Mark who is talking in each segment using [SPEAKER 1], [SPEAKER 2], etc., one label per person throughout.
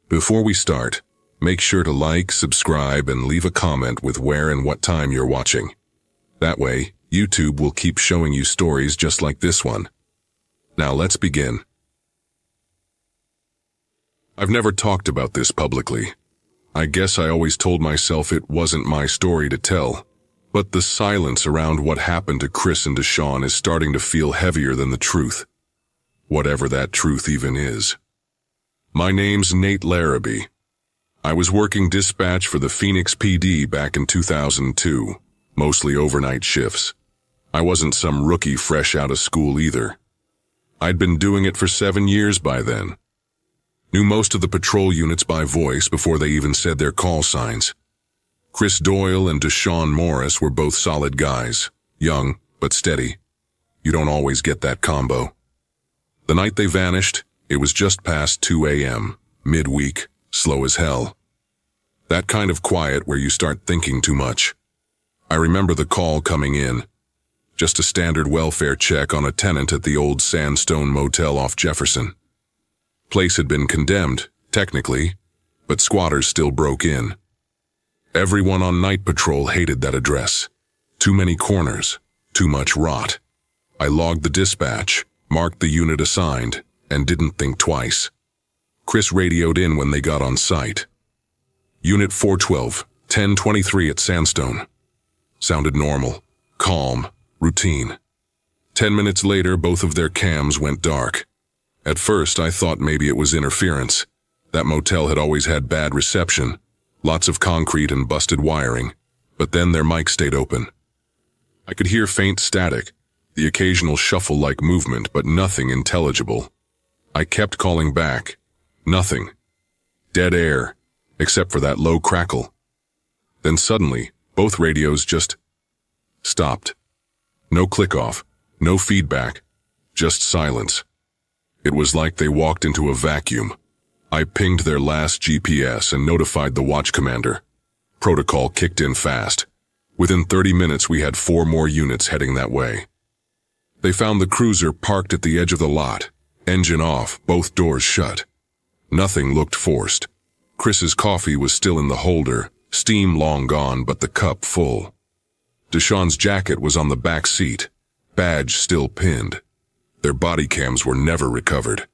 [SPEAKER 1] Before we start, make sure to like, subscribe, and leave a comment with where and what time you're watching. That way, YouTube will keep showing you stories just like this one. Now let's begin. I've never talked about this publicly. I guess I always told myself it wasn't my story to tell. But the silence around what happened to Chris and Deshawn is starting to feel heavier than the truth. Whatever that truth even is. My name's Nate Larrabee. I was working dispatch for the Phoenix PD back in 2002, mostly overnight shifts. I wasn't some rookie fresh out of school either. I'd been doing it for 7 years by then. Knew most of the patrol units by voice before they even said their call signs. Chris Doyle and Deshawn Morris were both solid guys, young but steady. You don't always get that combo. The night they vanished, it was just past 2 a.m., midweek, slow as hell. That kind of quiet where you start thinking too much. I remember the call coming in. Just a standard welfare check on a tenant at the old Sandstone Motel off Jefferson. Place had been condemned, technically, but squatters still broke in. Everyone on night patrol hated that address. Too many corners, too much rot. I logged the dispatch, marked the unit assigned, and didn't think twice. Chris radioed in when they got on site. Unit 412, 1023 at Sandstone. Sounded normal, calm, routine. 10 minutes later, both of their cams went dark. At first, I thought maybe it was interference. That motel had always had bad reception. Lots of concrete and busted wiring, but then their mic stayed open. I could hear faint static, the occasional shuffle-like movement, but nothing intelligible. I kept calling back. Nothing. Dead air, except for that low crackle. Then suddenly, both radios just stopped. No click-off, no feedback, just silence. It was like they walked into a vacuum. I pinged their last GPS and notified the watch commander. Protocol kicked in fast. Within 30 minutes, we had 4 more units heading that way. They found the cruiser parked at the edge of the lot, engine off, both doors shut. Nothing looked forced. Chris's coffee was still in the holder, steam long gone, but the cup full. Deshawn's jacket was on the back seat, badge still pinned. Their body cams were never recovered,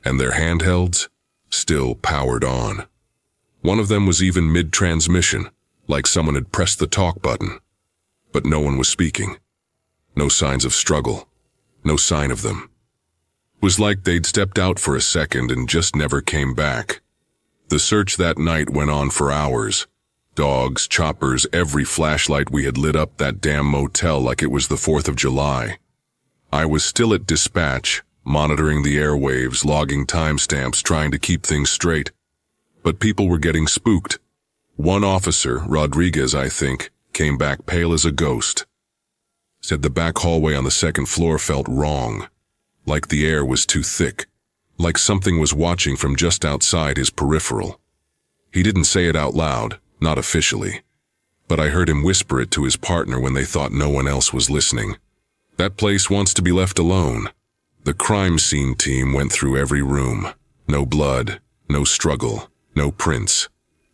[SPEAKER 1] and their handhelds still powered on. One of them was even mid-transmission, like someone had pressed the talk button. But no one was speaking. No signs of struggle. No sign of them. It was like they'd stepped out for a second and just never came back. The search that night went on for hours. Dogs, choppers, every flashlight we had lit up that damn motel like it was the 4th of July. I was still at dispatch, monitoring the airwaves, logging timestamps, trying to keep things straight. But people were getting spooked. One officer, Rodriguez I think, came back pale as a ghost. Said the back hallway on the 2nd floor felt wrong. Like the air was too thick. Like something was watching from just outside his peripheral. He didn't say it out loud, not officially. But I heard him whisper it to his partner when they thought no one else was listening. That place wants to be left alone. The crime scene team went through every room. No blood, no struggle, no prints.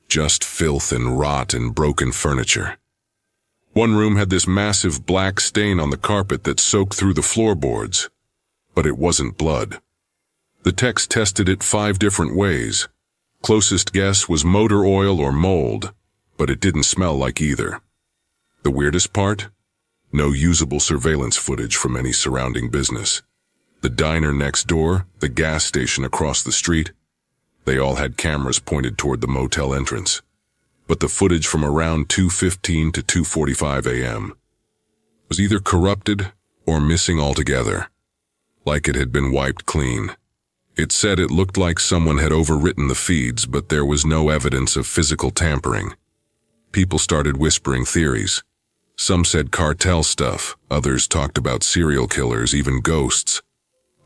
[SPEAKER 1] Just filth and rot and broken furniture. One room had this massive black stain on the carpet that soaked through the floorboards. But it wasn't blood. The techs tested it 5 different ways. Closest guess was motor oil or mold, but it didn't smell like either. The weirdest part? No usable surveillance footage from any surrounding business. The diner next door, the gas station across the street, they all had cameras pointed toward the motel entrance. But the footage from around 2:15 to 2:45 a.m. was either corrupted or missing altogether, like it had been wiped clean. It said it looked like someone had overwritten the feeds, but there was no evidence of physical tampering. People started whispering theories. Some said cartel stuff, others talked about serial killers, even ghosts.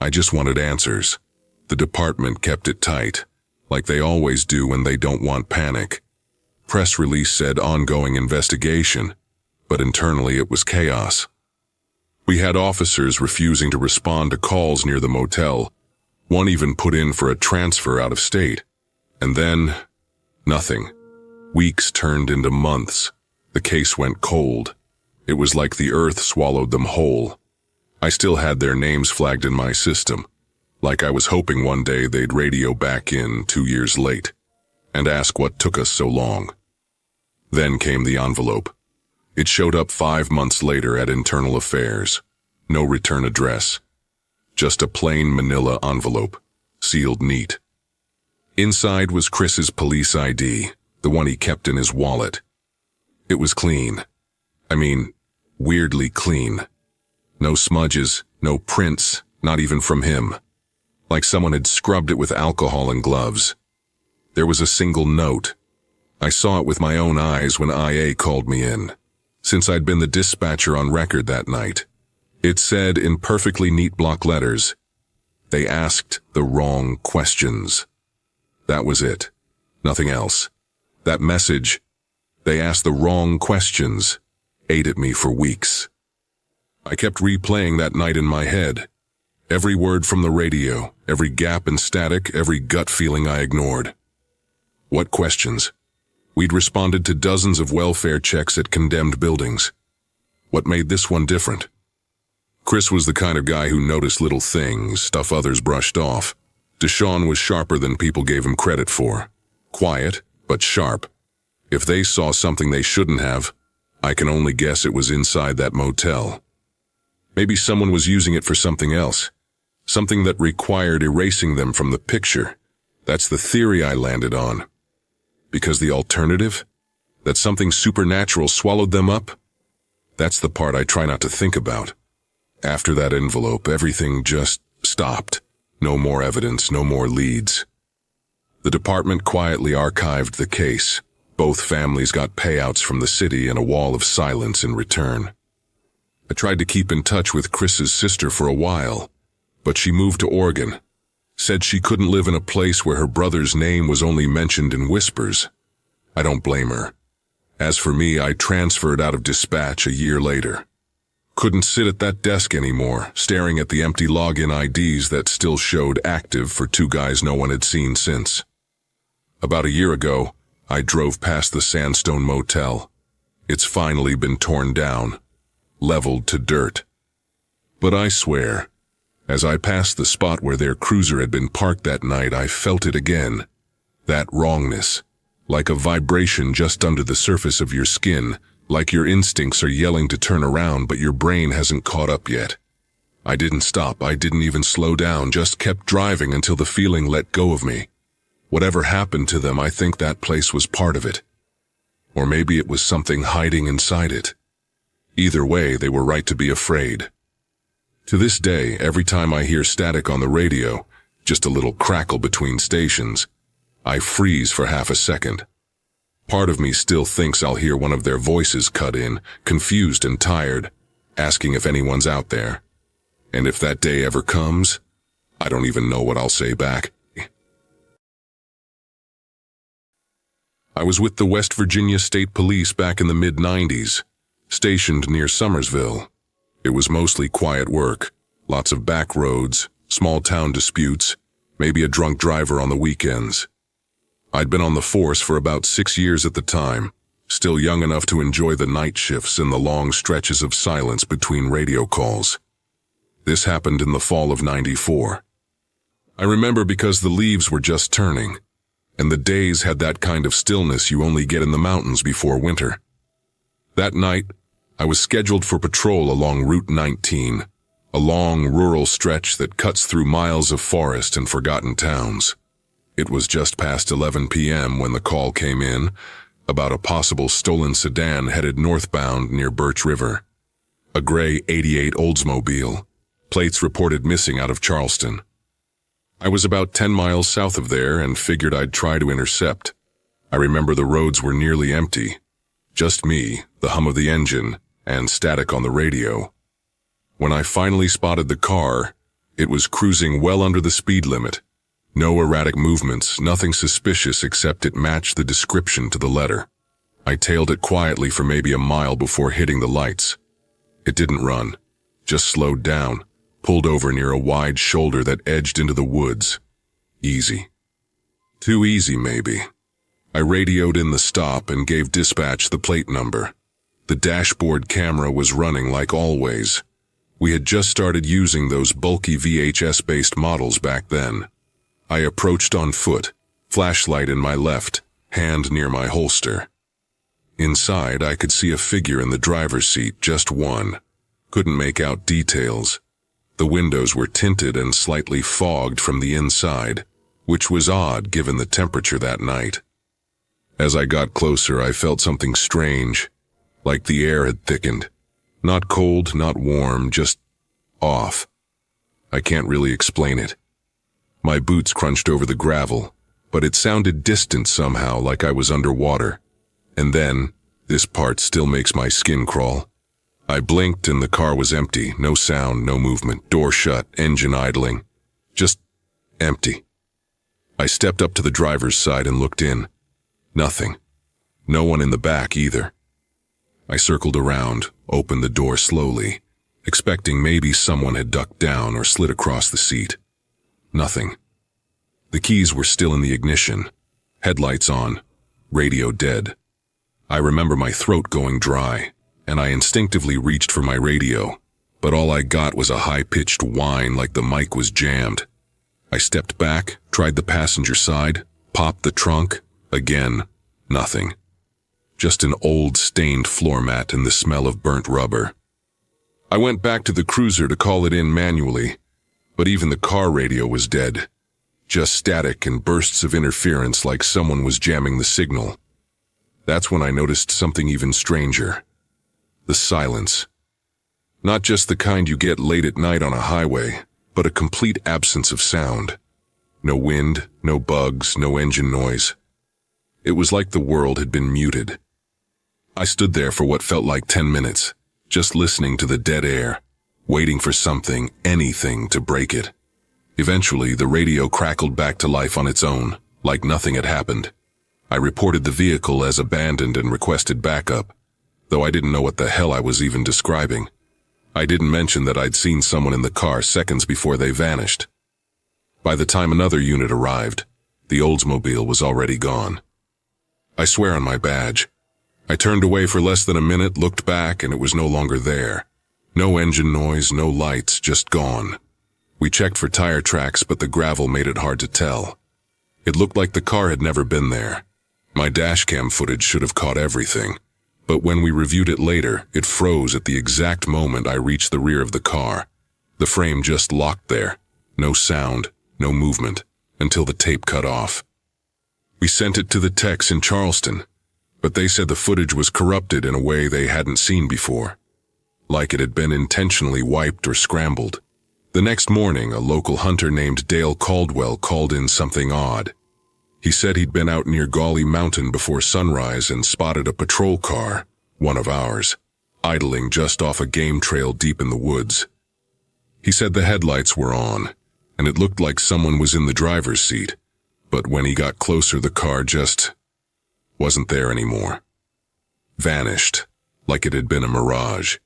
[SPEAKER 1] I just wanted answers. The department kept it tight, like they always do when they don't want panic. Press release said ongoing investigation, but internally it was chaos. We had officers refusing to respond to calls near the motel. One even put in for a transfer out of state. And then, nothing. Weeks turned into months. The case went cold. It was like the earth swallowed them whole. I still had their names flagged in my system, like I was hoping one day they'd radio back in 2 years late and ask what took us so long. Then came the envelope. It showed up 5 months later at Internal Affairs. No return address. Just a plain manila envelope, sealed neat. Inside was Chris's police ID, the one he kept in his wallet. It was clean. I mean, weirdly clean. No smudges, no prints, not even from him. Like someone had scrubbed it with alcohol and gloves. There was a single note. I saw it with my own eyes when IA called me in, since I'd been the dispatcher on record that night. It said in perfectly neat block letters, "They asked the wrong questions." That was it. Nothing else. That message, "They asked the wrong questions," ate at me for weeks. I kept replaying that night in my head. Every word from the radio, every gap in static, every gut feeling I ignored. What questions? We'd responded to dozens of welfare checks at condemned buildings. What made this one different? Chris was the kind of guy who noticed little things, stuff others brushed off. Deshawn was sharper than people gave him credit for. Quiet, but sharp. If they saw something they shouldn't have, I can only guess it was inside that motel. Maybe someone was using it for something else. Something that required erasing them from the picture. That's the theory I landed on. Because the alternative? That something supernatural swallowed them up? That's the part I try not to think about. After that envelope, everything just stopped. No more evidence, no more leads. The department quietly archived the case. Both families got payouts from the city and a wall of silence in return. I tried to keep in touch with Chris's sister for a while, but she moved to Oregon. Said she couldn't live in a place where her brother's name was only mentioned in whispers. I don't blame her. As for me, I transferred out of dispatch a year later. Couldn't sit at that desk anymore, staring at the empty login IDs that still showed active for 2 guys no one had seen since. About a year ago, I drove past the Sandstone Motel. It's finally been torn down, leveled to dirt. But I swear, as I passed the spot where their cruiser had been parked that night, I felt it again. That wrongness, like a vibration just under the surface of your skin, like your instincts are yelling to turn around but your brain hasn't caught up yet. I didn't stop, I didn't even slow down, just kept driving until the feeling let go of me. Whatever happened to them, I think that place was part of it. Or maybe it was something hiding inside it. Either way, they were right to be afraid. To this day, every time I hear static on the radio, just a little crackle between stations, I freeze for half a second. Part of me still thinks I'll hear one of their voices cut in, confused and tired, asking if anyone's out there. And if that day ever comes, I don't even know what I'll say back. I was with the West Virginia State Police back in the mid-90s, stationed near Summersville. It was mostly quiet work, lots of back roads, small-town disputes, maybe a drunk driver on the weekends. I'd been on the force for about 6 years at the time, still young enough to enjoy the night shifts and the long stretches of silence between radio calls. This happened in the fall of '94. I remember because the leaves were just turning, and the days had that kind of stillness you only get in the mountains before winter. That night, I was scheduled for patrol along Route 19, a long rural stretch that cuts through miles of forest and forgotten towns. It was just past 11 p.m. when the call came in about a possible stolen sedan headed northbound near Birch River. A gray '88 Oldsmobile, plates reported missing out of Charleston. I was about 10 miles south of there and figured I'd try to intercept. I remember the roads were nearly empty. Just me, the hum of the engine, and static on the radio. When I finally spotted the car, it was cruising well under the speed limit. No erratic movements, nothing suspicious except it matched the description to the letter. I tailed it quietly for maybe a mile before hitting the lights. It didn't run, just slowed down, pulled over near a wide shoulder that edged into the woods. Easy. Too easy, maybe. I radioed in the stop and gave dispatch the plate number. The dashboard camera was running like always. We had just started using those bulky VHS-based models back then. I approached on foot, flashlight in my left, hand near my holster. Inside, I could see a figure in the driver's seat, just one. Couldn't make out details. The windows were tinted and slightly fogged from the inside, which was odd given the temperature that night. As I got closer, I felt something strange, like the air had thickened. Not cold, not warm, just off. I can't really explain it. My boots crunched over the gravel, but it sounded distant somehow, like I was underwater. And then, this part still makes my skin crawl. I blinked and the car was empty, no sound, no movement, door shut, engine idling. Just empty. I stepped up to the driver's side and looked in. Nothing. No one in the back either. I circled around, opened the door slowly, expecting maybe someone had ducked down or slid across the seat. Nothing. The keys were still in the ignition, headlights on, radio dead. I remember my throat going dry, and I instinctively reached for my radio, but all I got was a high-pitched whine like the mic was jammed. I stepped back, tried the passenger side, popped the trunk. Again, nothing. Just an old stained floor mat and the smell of burnt rubber. I went back to the cruiser to call it in manually, but even the car radio was dead. Just static and bursts of interference like someone was jamming the signal. That's when I noticed something even stranger. The silence. Not just the kind you get late at night on a highway, but a complete absence of sound. No wind, no bugs, no engine noise. It was like the world had been muted. I stood there for what felt like 10 minutes, just listening to the dead air, waiting for something, anything, to break it. Eventually, the radio crackled back to life on its own, like nothing had happened. I reported the vehicle as abandoned and requested backup, though I didn't know what the hell I was even describing. I didn't mention that I'd seen someone in the car seconds before they vanished. By the time another unit arrived, the Oldsmobile was already gone. I swear on my badge. I turned away for less than a minute, looked back, and it was no longer there. No engine noise, no lights, just gone. We checked for tire tracks, but the gravel made it hard to tell. It looked like the car had never been there. My dashcam footage should have caught everything, but when we reviewed it later, it froze at the exact moment I reached the rear of the car. The frame just locked there. No sound, no movement, until the tape cut off. We sent it to the techs in Charleston, but they said the footage was corrupted in a way they hadn't seen before, like it had been intentionally wiped or scrambled. The next morning, a local hunter named Dale Caldwell called in something odd. He said he'd been out near Gauley Mountain before sunrise and spotted a patrol car, one of ours, idling just off a game trail deep in the woods. He said the headlights were on, and it looked like someone was in the driver's seat, but when he got closer, the car just wasn't there anymore. Vanished, like it had been a mirage.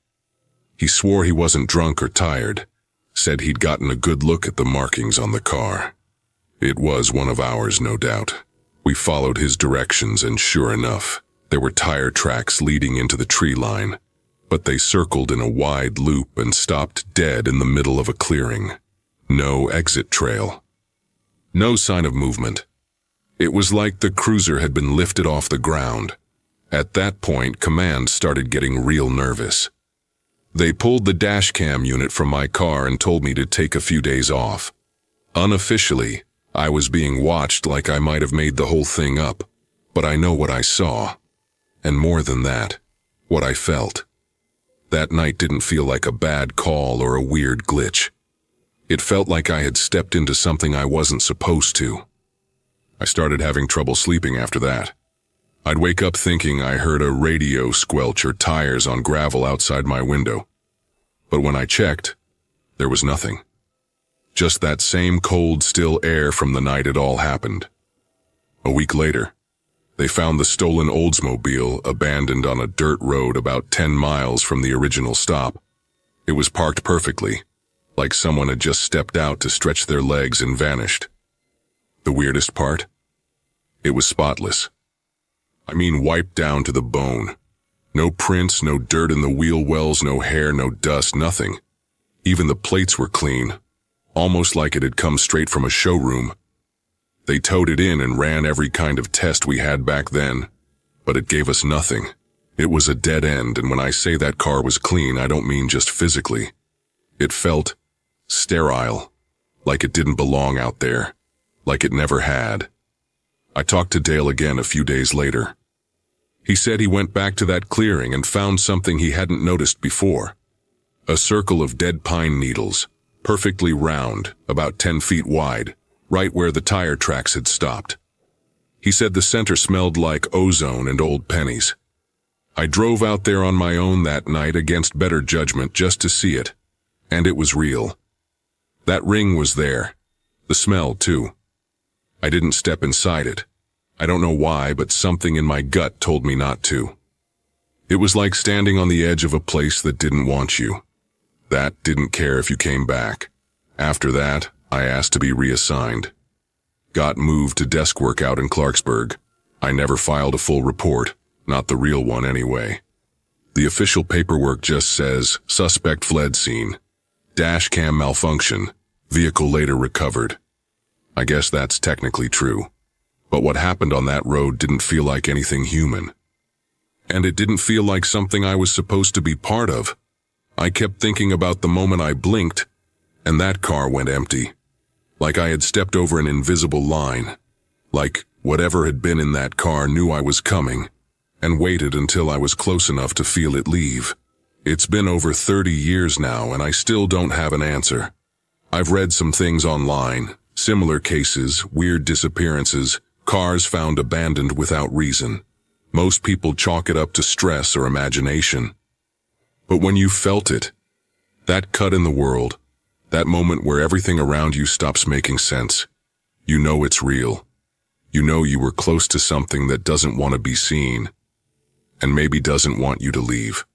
[SPEAKER 1] He swore he wasn't drunk or tired, said he'd gotten a good look at the markings on the car. It was one of ours, no doubt. We followed his directions, and sure enough, there were tire tracks leading into the tree line, but they circled in a wide loop and stopped dead in the middle of a clearing. No exit trail. No sign of movement. It was like the cruiser had been lifted off the ground. At that point, command started getting real nervous. They pulled the dash cam unit from my car and told me to take a few days off. Unofficially, I was being watched like I might have made the whole thing up, but I know what I saw. And more than that, what I felt. That night didn't feel like a bad call or a weird glitch. It felt like I had stepped into something I wasn't supposed to. I started having trouble sleeping after that. I'd wake up thinking I heard a radio squelch or tires on gravel outside my window. But when I checked, there was nothing. Just that same cold, still air from the night it all happened. A week later, they found the stolen Oldsmobile abandoned on a dirt road about 10 miles from the original stop. It was parked perfectly, like someone had just stepped out to stretch their legs and vanished. The weirdest part? It was spotless. I mean, wiped down to the bone. No prints, no dirt in the wheel wells, no hair, no dust, nothing. Even the plates were clean, almost like it had come straight from a showroom. They towed it in and ran every kind of test we had back then, but it gave us nothing. It was a dead end, and when I say that car was clean, I don't mean just physically. It felt sterile, like it didn't belong out there, like it never had. I talked to Dale again a few days later. He said he went back to that clearing and found something he hadn't noticed before. A circle of dead pine needles, perfectly round, about 10 feet wide, right where the tire tracks had stopped. He said the center smelled like ozone and old pennies. I drove out there on my own that night against better judgment just to see it, and it was real. That ring was there. The smell, too. I didn't step inside it. I don't know why, but something in my gut told me not to. It was like standing on the edge of a place that didn't want you. That didn't care if you came back. After that, I asked to be reassigned. Got moved to desk work out in Clarksburg. I never filed a full report, not the real one anyway. The official paperwork just says, suspect fled scene. Dash cam malfunction. Vehicle later recovered. I guess that's technically true. But what happened on that road didn't feel like anything human. And it didn't feel like something I was supposed to be part of. I kept thinking about the moment I blinked, and that car went empty. Like I had stepped over an invisible line. Like whatever had been in that car knew I was coming, and waited until I was close enough to feel it leave. It's been over 30 years now, and I still don't have an answer. I've read some things online, similar cases, weird disappearances, cars found abandoned without reason. Most people chalk it up to stress or imagination. But when you felt it, that cut in the world, that moment where everything around you stops making sense, you know it's real. You know you were close to something that doesn't want to be seen, and maybe doesn't want you to leave.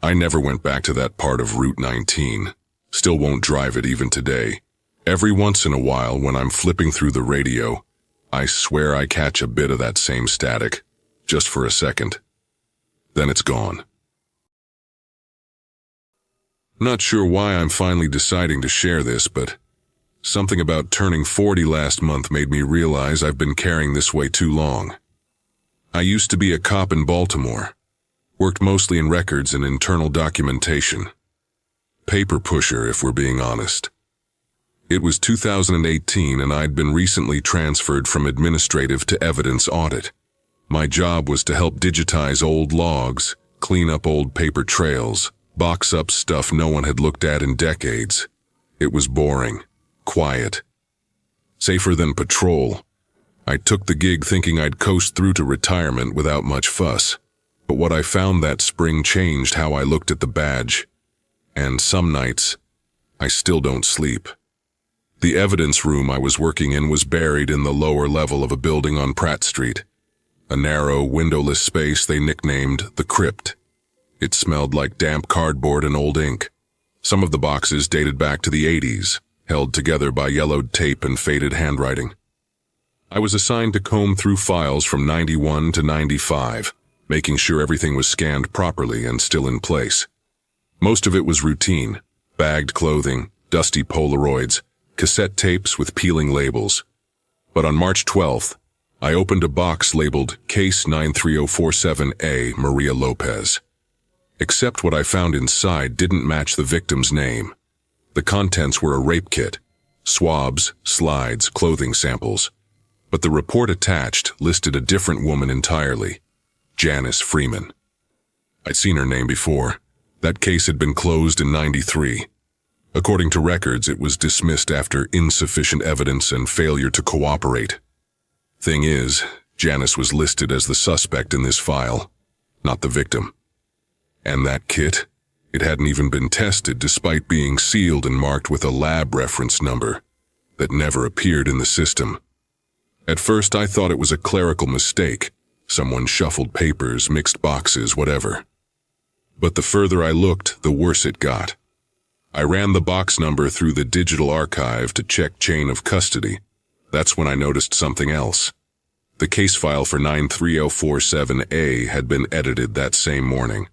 [SPEAKER 1] I never went back to that part of Route 19. Still won't drive it even today. Every once in a while when I'm flipping through the radio, I swear I catch a bit of that same static, just for a second. Then it's gone. Not sure why I'm finally deciding to share this, but something about turning 40 last month made me realize I've been carrying this way too long. I used to be a cop in Baltimore. Worked mostly in records and internal documentation. Paper pusher, if we're being honest. It was 2018 and I'd been recently transferred from administrative to evidence audit. My job was to help digitize old logs, clean up old paper trails, box up stuff no one had looked at in decades. It was boring, quiet. Safer than patrol. I took the gig thinking I'd coast through to retirement without much fuss. But what I found that spring changed how I looked at the badge. And some nights, I still don't sleep. The evidence room I was working in was buried in the lower level of a building on Pratt Street. A narrow, windowless space they nicknamed the Crypt. It smelled like damp cardboard and old ink. Some of the boxes dated back to the 80s, held together by yellowed tape and faded handwriting. I was assigned to comb through files from 91 to 95, making sure everything was scanned properly and still in place. Most of it was routine: bagged clothing, dusty Polaroids, cassette tapes with peeling labels. But on March 12th, I opened a box labeled Case 93047A Maria Lopez. Except what I found inside didn't match the victim's name. The contents were a rape kit, swabs, slides, clothing samples. But the report attached listed a different woman entirely. Janice Freeman. I'd seen her name before. That case had been closed in '93. According to records, it was dismissed after insufficient evidence and failure to cooperate. Thing is, Janice was listed as the suspect in this file, not the victim. And that kit, it hadn't even been tested despite being sealed and marked with a lab reference number that never appeared in the system. At first, I thought it was a clerical mistake. Someone shuffled papers, mixed boxes, whatever. But the further I looked, the worse it got. I ran the box number through the digital archive to check chain of custody. That's when I noticed something else. The case file for 93047A had been edited that same morning.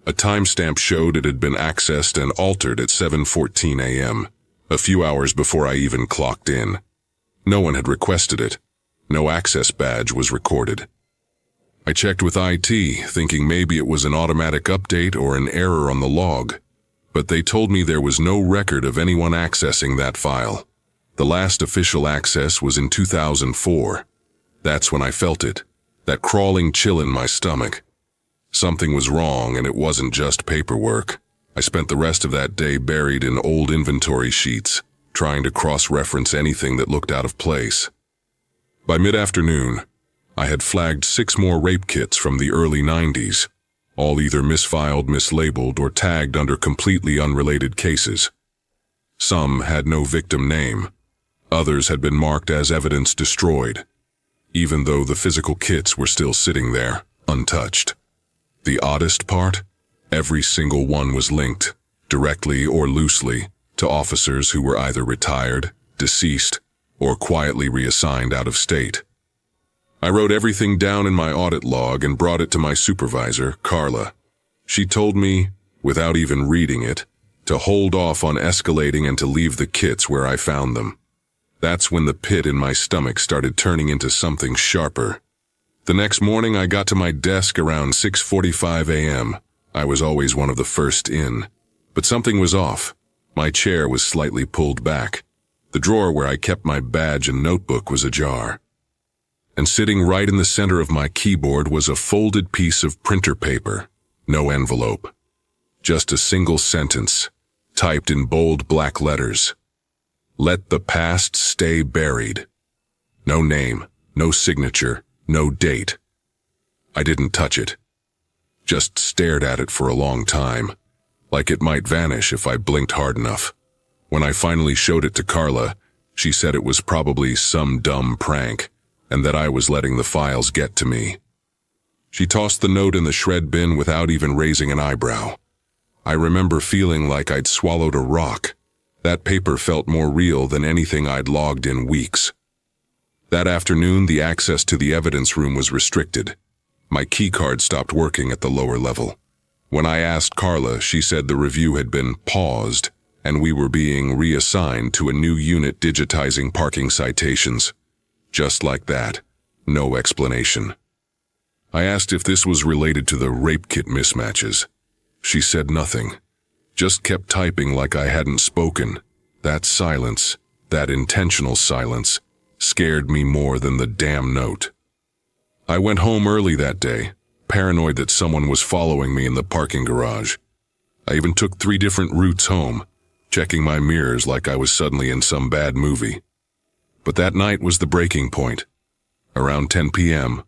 [SPEAKER 1] A timestamp showed it had been accessed and altered at 7:14 a.m., a few hours before I even clocked in. No one had requested it. No access badge was recorded. I checked with IT, thinking maybe it was an automatic update or an error on the log, but they told me there was no record of anyone accessing that file. The last official access was in 2004. That's when I felt it, that crawling chill in my stomach. Something was wrong, and it wasn't just paperwork. I spent the rest of that day buried in old inventory sheets, trying to cross-reference anything that looked out of place. By mid-afternoon, I had flagged 6 more rape kits from the early 90s, all either misfiled, mislabeled, or tagged under completely unrelated cases. Some had no victim name. Others had been marked as evidence destroyed, even though the physical kits were still sitting there, untouched. The oddest part? Every single one was linked, directly or loosely, to officers who were either retired, deceased, or quietly reassigned out of state. I wrote everything down in my audit log and brought it to my supervisor, Carla. She told me, without even reading it, to hold off on escalating and to leave the kits where I found them. That's when the pit in my stomach started turning into something sharper. The next morning I got to my desk around 6:45 a.m. I was always one of the first in. But something was off. My chair was slightly pulled back. The drawer where I kept my badge and notebook was ajar. And sitting right in the center of my keyboard was a folded piece of printer paper. No envelope. Just a single sentence, typed in bold black letters. Let the past stay buried. No name, no signature, no date. I didn't touch it. Just stared at it for a long time, like it might vanish if I blinked hard enough. When I finally showed it to Carla, she said it was probably some dumb prank, and that I was letting the files get to me. She tossed the note in the shred bin without even raising an eyebrow. I remember feeling like I'd swallowed a rock. That paper felt more real than anything I'd logged in weeks. That afternoon, the access to the evidence room was restricted. My keycard stopped working at the lower level. When I asked Carla, she said the review had been paused, and we were being reassigned to a new unit digitizing parking citations. Just like that. No explanation. I asked if this was related to the rape kit mismatches. She said nothing. Just kept typing like I hadn't spoken. That silence, that intentional silence, scared me more than the damn note. I went home early that day, paranoid that someone was following me in the parking garage. I even took 3 different routes home, checking my mirrors like I was suddenly in some bad movie. But that night was the breaking point. Around 10 p.m.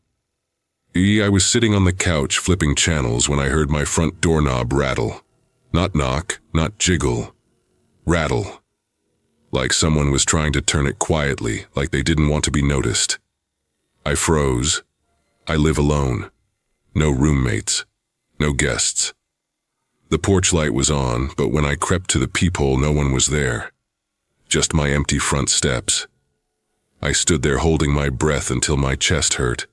[SPEAKER 1] I was sitting on the couch flipping channels when I heard my front doorknob rattle. Not knock, not jiggle. Rattle. Like someone was trying to turn it quietly, like they didn't want to be noticed. I froze. I live alone. No roommates. No guests. The porch light was on, but when I crept to the peephole, no one was there. Just my empty front steps. I stood there holding my breath until my chest hurt.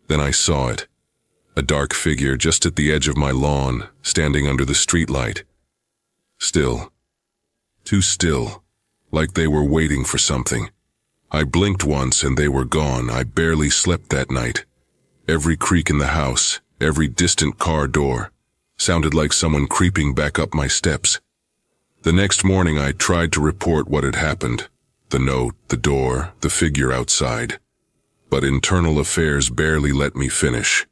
[SPEAKER 1] Then I saw it. A dark figure just at the edge of my lawn, standing under the streetlight. Still. Too still. Like they were waiting for something. I blinked once and they were gone. I barely slept that night. Every creak in the house, every distant car door, sounded like someone creeping back up my steps. The next morning I tried to report what had happened. The note, the door, the figure outside. But internal affairs barely let me finish.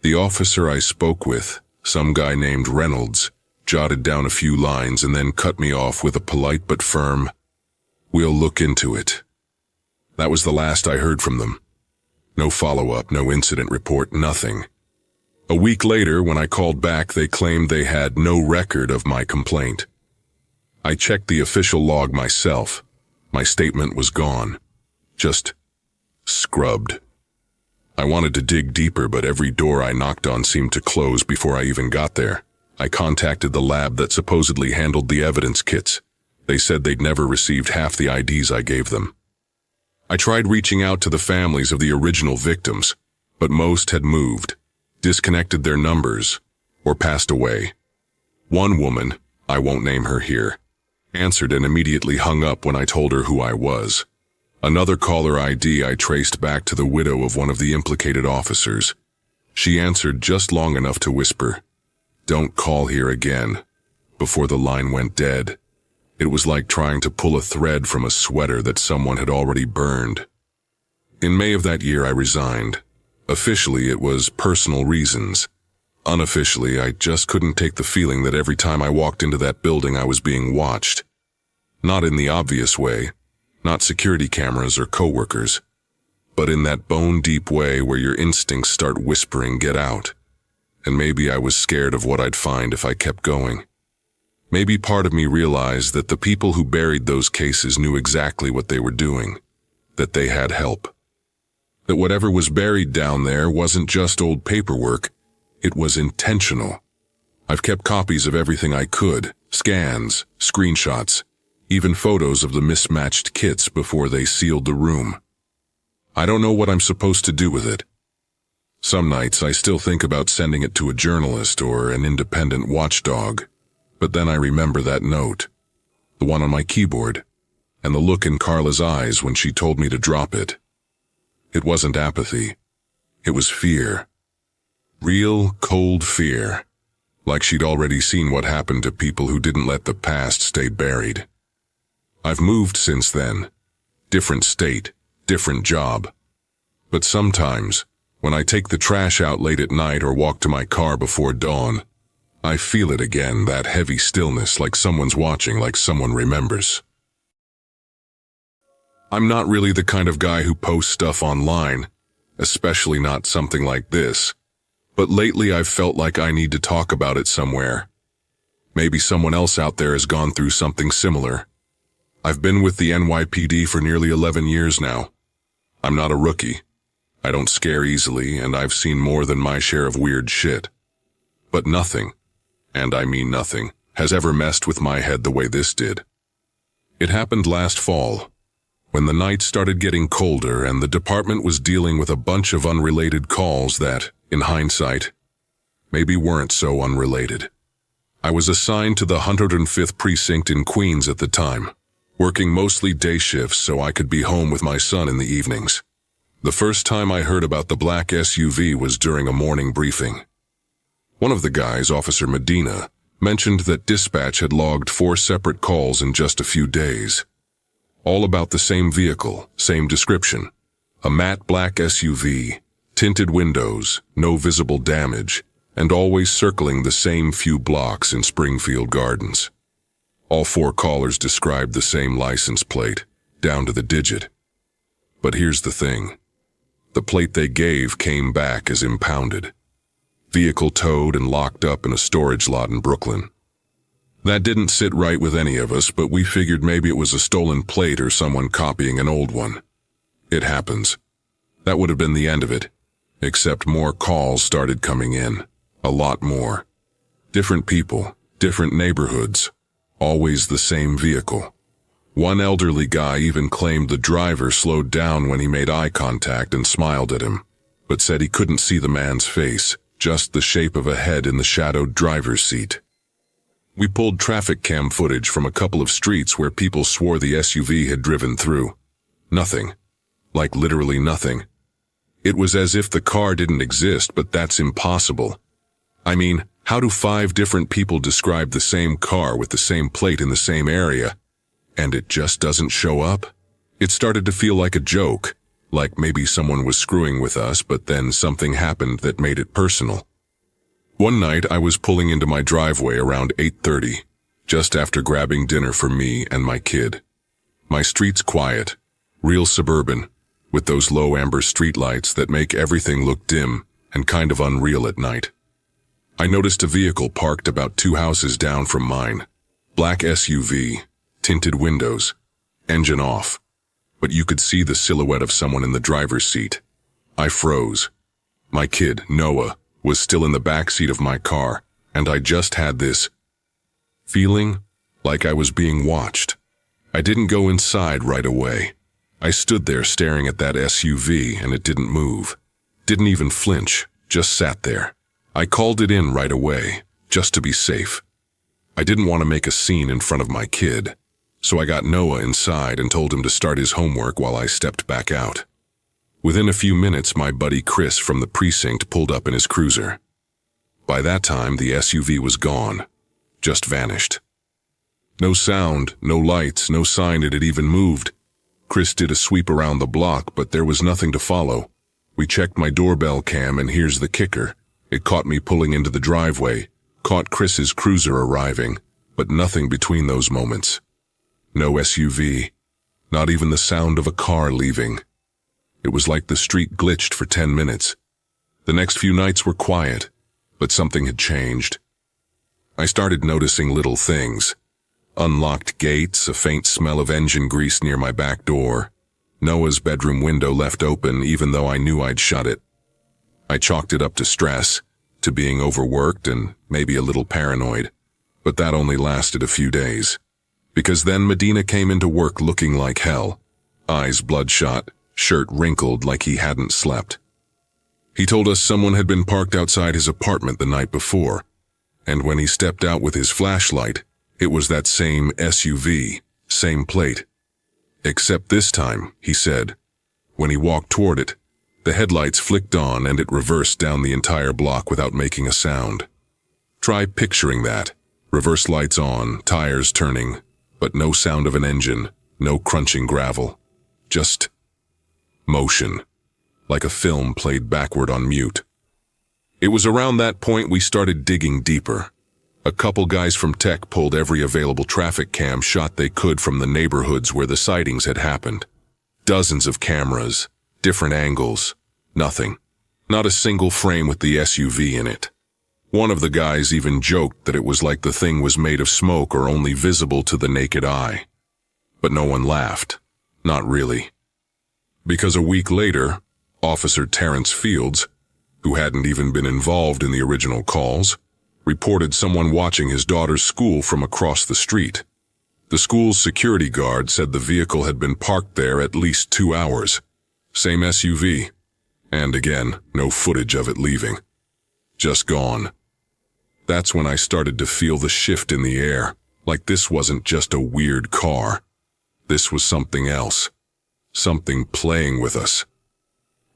[SPEAKER 1] The officer I spoke with, some guy named Reynolds, jotted down a few lines and then cut me off with a polite but firm, "We'll look into it." That was the last I heard from them. No follow-up, no incident report, nothing. A week later, when I called back, they claimed they had no record of my complaint. I checked the official log myself. My statement was gone. Just scrubbed. I wanted to dig deeper, but every door I knocked on seemed to close before I even got there. I contacted the lab that supposedly handled the evidence kits. They said they'd never received half the IDs I gave them. I tried reaching out to the families of the original victims, but most had moved, disconnected their numbers, or passed away. One woman, I won't name her here, answered and immediately hung up when I told her who I was. Another caller ID I traced back to the widow of one of the implicated officers. She answered just long enough to whisper, "Don't call here again," before the line went dead. It was like trying to pull a thread from a sweater that someone had already burned. In May of that year, I resigned. Officially, it was personal reasons. Unofficially, I just couldn't take the feeling that every time I walked into that building I was being watched. Not in the obvious way, not security cameras or coworkers, but in that bone-deep way where your instincts start whispering, "Get out." And maybe I was scared of what I'd find if I kept going. Maybe part of me realized that the people who buried those cases knew exactly what they were doing, that they had help. That whatever was buried down there wasn't just old paperwork, it was intentional. I've kept copies of everything I could, scans, screenshots, even photos of the mismatched kits before they sealed the room. I don't know what I'm supposed to do with it. Some nights I still think about sending it to a journalist or an independent watchdog, but then I remember that note, the one on my keyboard, and the look in Carla's eyes when she told me to drop it. It wasn't apathy. It was fear. Real, cold fear. Like she'd already seen what happened to people who didn't let the past stay buried. I've moved since then. Different state, different job. But sometimes, when I take the trash out late at night or walk to my car before dawn, I feel it again, that heavy stillness, like someone's watching, like someone remembers. I'm not really the kind of guy who posts stuff online, especially not something like this. But lately I've felt like I need to talk about it somewhere. Maybe someone else out there has gone through something similar. I've been with the NYPD for nearly 11 years now. I'm not a rookie. I don't scare easily, and I've seen more than my share of weird shit. But nothing, and I mean nothing, has ever messed with my head the way this did. It happened last fall, when the nights started getting colder and the department was dealing with a bunch of unrelated calls that, in hindsight, maybe weren't so unrelated. I was assigned to the 105th Precinct in Queens at the time, working mostly day shifts so I could be home with my son in the evenings. The first time I heard about the black SUV was during a morning briefing. One of the guys, Officer Medina, mentioned that dispatch had logged 4 separate calls in just a few days. All about the same vehicle, same description. A matte black SUV, tinted windows, no visible damage, and always circling the same few blocks in Springfield Gardens. All 4 callers described the same license plate, down to the digit. But here's the thing. The plate they gave came back as impounded. Vehicle towed and locked up in a storage lot in Brooklyn. That didn't sit right with any of us, but we figured maybe it was a stolen plate or someone copying an old one. It happens. That would have been the end of it, except more calls started coming in. A lot more. Different people, different neighborhoods, always the same vehicle. One elderly guy even claimed the driver slowed down when he made eye contact and smiled at him, but said he couldn't see the man's face, just the shape of a head in the shadowed driver's seat. We pulled traffic cam footage from a couple of streets where people swore the SUV had driven through. Nothing. Like literally nothing. It was as if the car didn't exist, but that's impossible. I mean, how do 5 different people describe the same car with the same plate in the same area, and it just doesn't show up? It started to feel like a joke, like maybe someone was screwing with us, but then something happened that made it personal. One night I was pulling into my driveway around 8:30, just after grabbing dinner for me and my kid. My street's quiet, real suburban, with those low amber streetlights that make everything look dim and kind of unreal at night. I noticed a vehicle parked about 2 houses down from mine. Black SUV, tinted windows, engine off, but you could see the silhouette of someone in the driver's seat. I froze. My kid, Noah, was still in the back seat of my car, and I just had this feeling like I was being watched. I didn't go inside right away. I stood there staring at that SUV and it didn't move. Didn't even flinch, just sat there. I called it in right away, just to be safe. I didn't want to make a scene in front of my kid, so I got Noah inside and told him to start his homework while I stepped back out. Within a few minutes, my buddy Chris from the precinct pulled up in his cruiser. By that time, the SUV was gone, just vanished. No sound, no lights, no sign it had even moved. Chris did a sweep around the block, but there was nothing to follow. We checked my doorbell cam, and here's the kicker. It caught me pulling into the driveway, caught Chris's cruiser arriving, but nothing between those moments. No SUV, not even the sound of a car leaving. It was like the street glitched for 10 minutes. The next few nights were quiet, but something had changed. I started noticing little things. Unlocked gates, a faint smell of engine grease near my back door. Noah's bedroom window left open even though I knew I'd shut it. I chalked it up to stress, to being overworked and maybe a little paranoid. But that only lasted a few days. Because then Medina came into work looking like hell. Eyes bloodshot, shirt wrinkled like he hadn't slept. He told us someone had been parked outside his apartment the night before, and when he stepped out with his flashlight, it was that same SUV, same plate. Except this time, he said, when he walked toward it, the headlights flicked on and it reversed down the entire block without making a sound. Try picturing that. Reverse lights on, tires turning, but no sound of an engine, no crunching gravel. Just motion, like a film played backward on mute. It was around that point we started digging deeper. A couple guys from tech pulled every available traffic cam shot they could from the neighborhoods where the sightings had happened. Dozens of cameras, different angles, nothing. Not a single frame with the SUV in it. One of the guys even joked that it was like the thing was made of smoke or only visible to the naked eye. But no one laughed. Not really. Because a week later, Officer Terrence Fields, who hadn't even been involved in the original calls, reported someone watching his daughter's school from across the street. The school's security guard said the vehicle had been parked there at least 2 hours. Same SUV. And again, no footage of it leaving. Just gone. That's when I started to feel the shift in the air, like this wasn't just a weird car. This was something else. Something playing with us.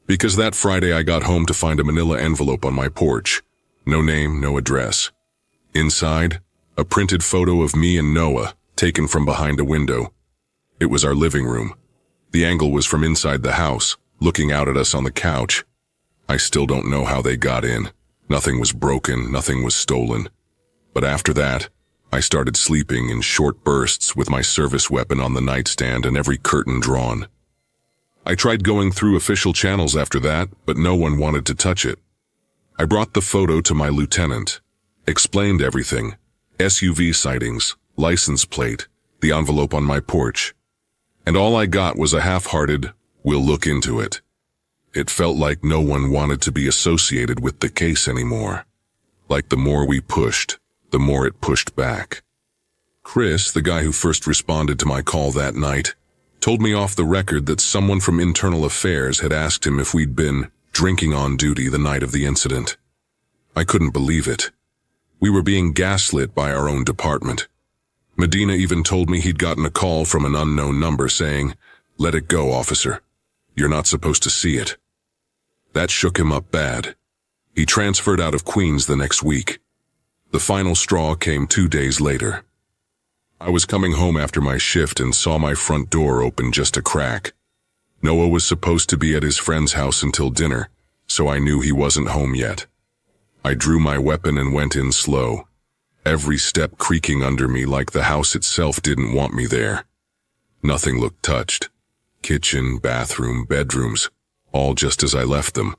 [SPEAKER 1] Because that Friday I got home to find a manila envelope on my porch. No name, no address. Inside, a printed photo of me and Noah, taken from behind a window. It was our living room. The angle was from inside the house, looking out at us on the couch. I still don't know how they got in. Nothing was broken, nothing was stolen. But after that, I started sleeping in short bursts with my service weapon on the nightstand and every curtain drawn. I tried going through official channels after that, but no one wanted to touch it. I brought the photo to my lieutenant, explained everything, SUV sightings, license plate, the envelope on my porch. And all I got was a half-hearted, "We'll look into it." It felt like no one wanted to be associated with the case anymore. Like the more we pushed, the more it pushed back. Chris, the guy who first responded to my call that night, told me off the record that someone from Internal Affairs had asked him if we'd been drinking on duty the night of the incident. I couldn't believe it. We were being gaslit by our own department. Medina even told me he'd gotten a call from an unknown number saying, "Let it go, officer. You're not supposed to see it." That shook him up bad. He transferred out of Queens the next week. The final straw came 2 days later. I was coming home after my shift and saw my front door open just a crack. Noah was supposed to be at his friend's house until dinner, so I knew he wasn't home yet. I drew my weapon and went in slow, every step creaking under me like the house itself didn't want me there. Nothing looked touched. Kitchen, bathroom, bedrooms, all just as I left them.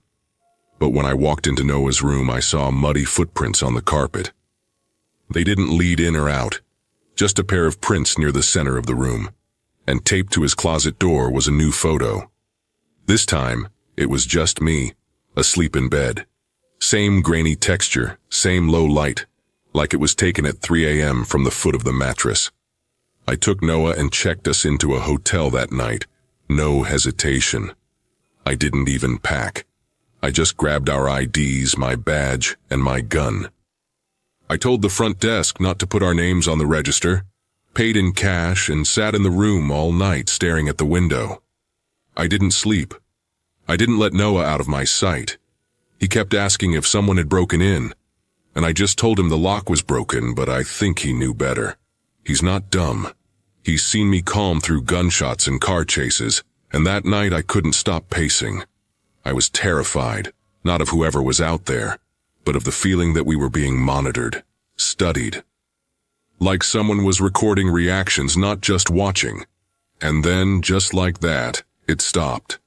[SPEAKER 1] But when I walked into Noah's room, I saw muddy footprints on the carpet. They didn't lead in or out, just a pair of prints near the center of the room. And taped to his closet door was a new photo. This time, it was just me, asleep in bed. Same grainy texture, same low light, like it was taken at 3 a.m. from the foot of the mattress. I took Noah and checked us into a hotel that night, No hesitation. I didn't even pack. I just grabbed our IDs, my badge, and my gun. I told the front desk not to put our names on the register, paid in cash, and sat in the room all night staring at the window. I didn't sleep. I didn't let Noah out of my sight. He kept asking if someone had broken in, and I just told him the lock was broken, but I think he knew better. He's not dumb. He's seen me calm through gunshots and car chases, and that night I couldn't stop pacing. I was terrified, not of whoever was out there, but of the feeling that we were being monitored, studied. Like someone was recording reactions, not just watching. And then, just like that, it stopped.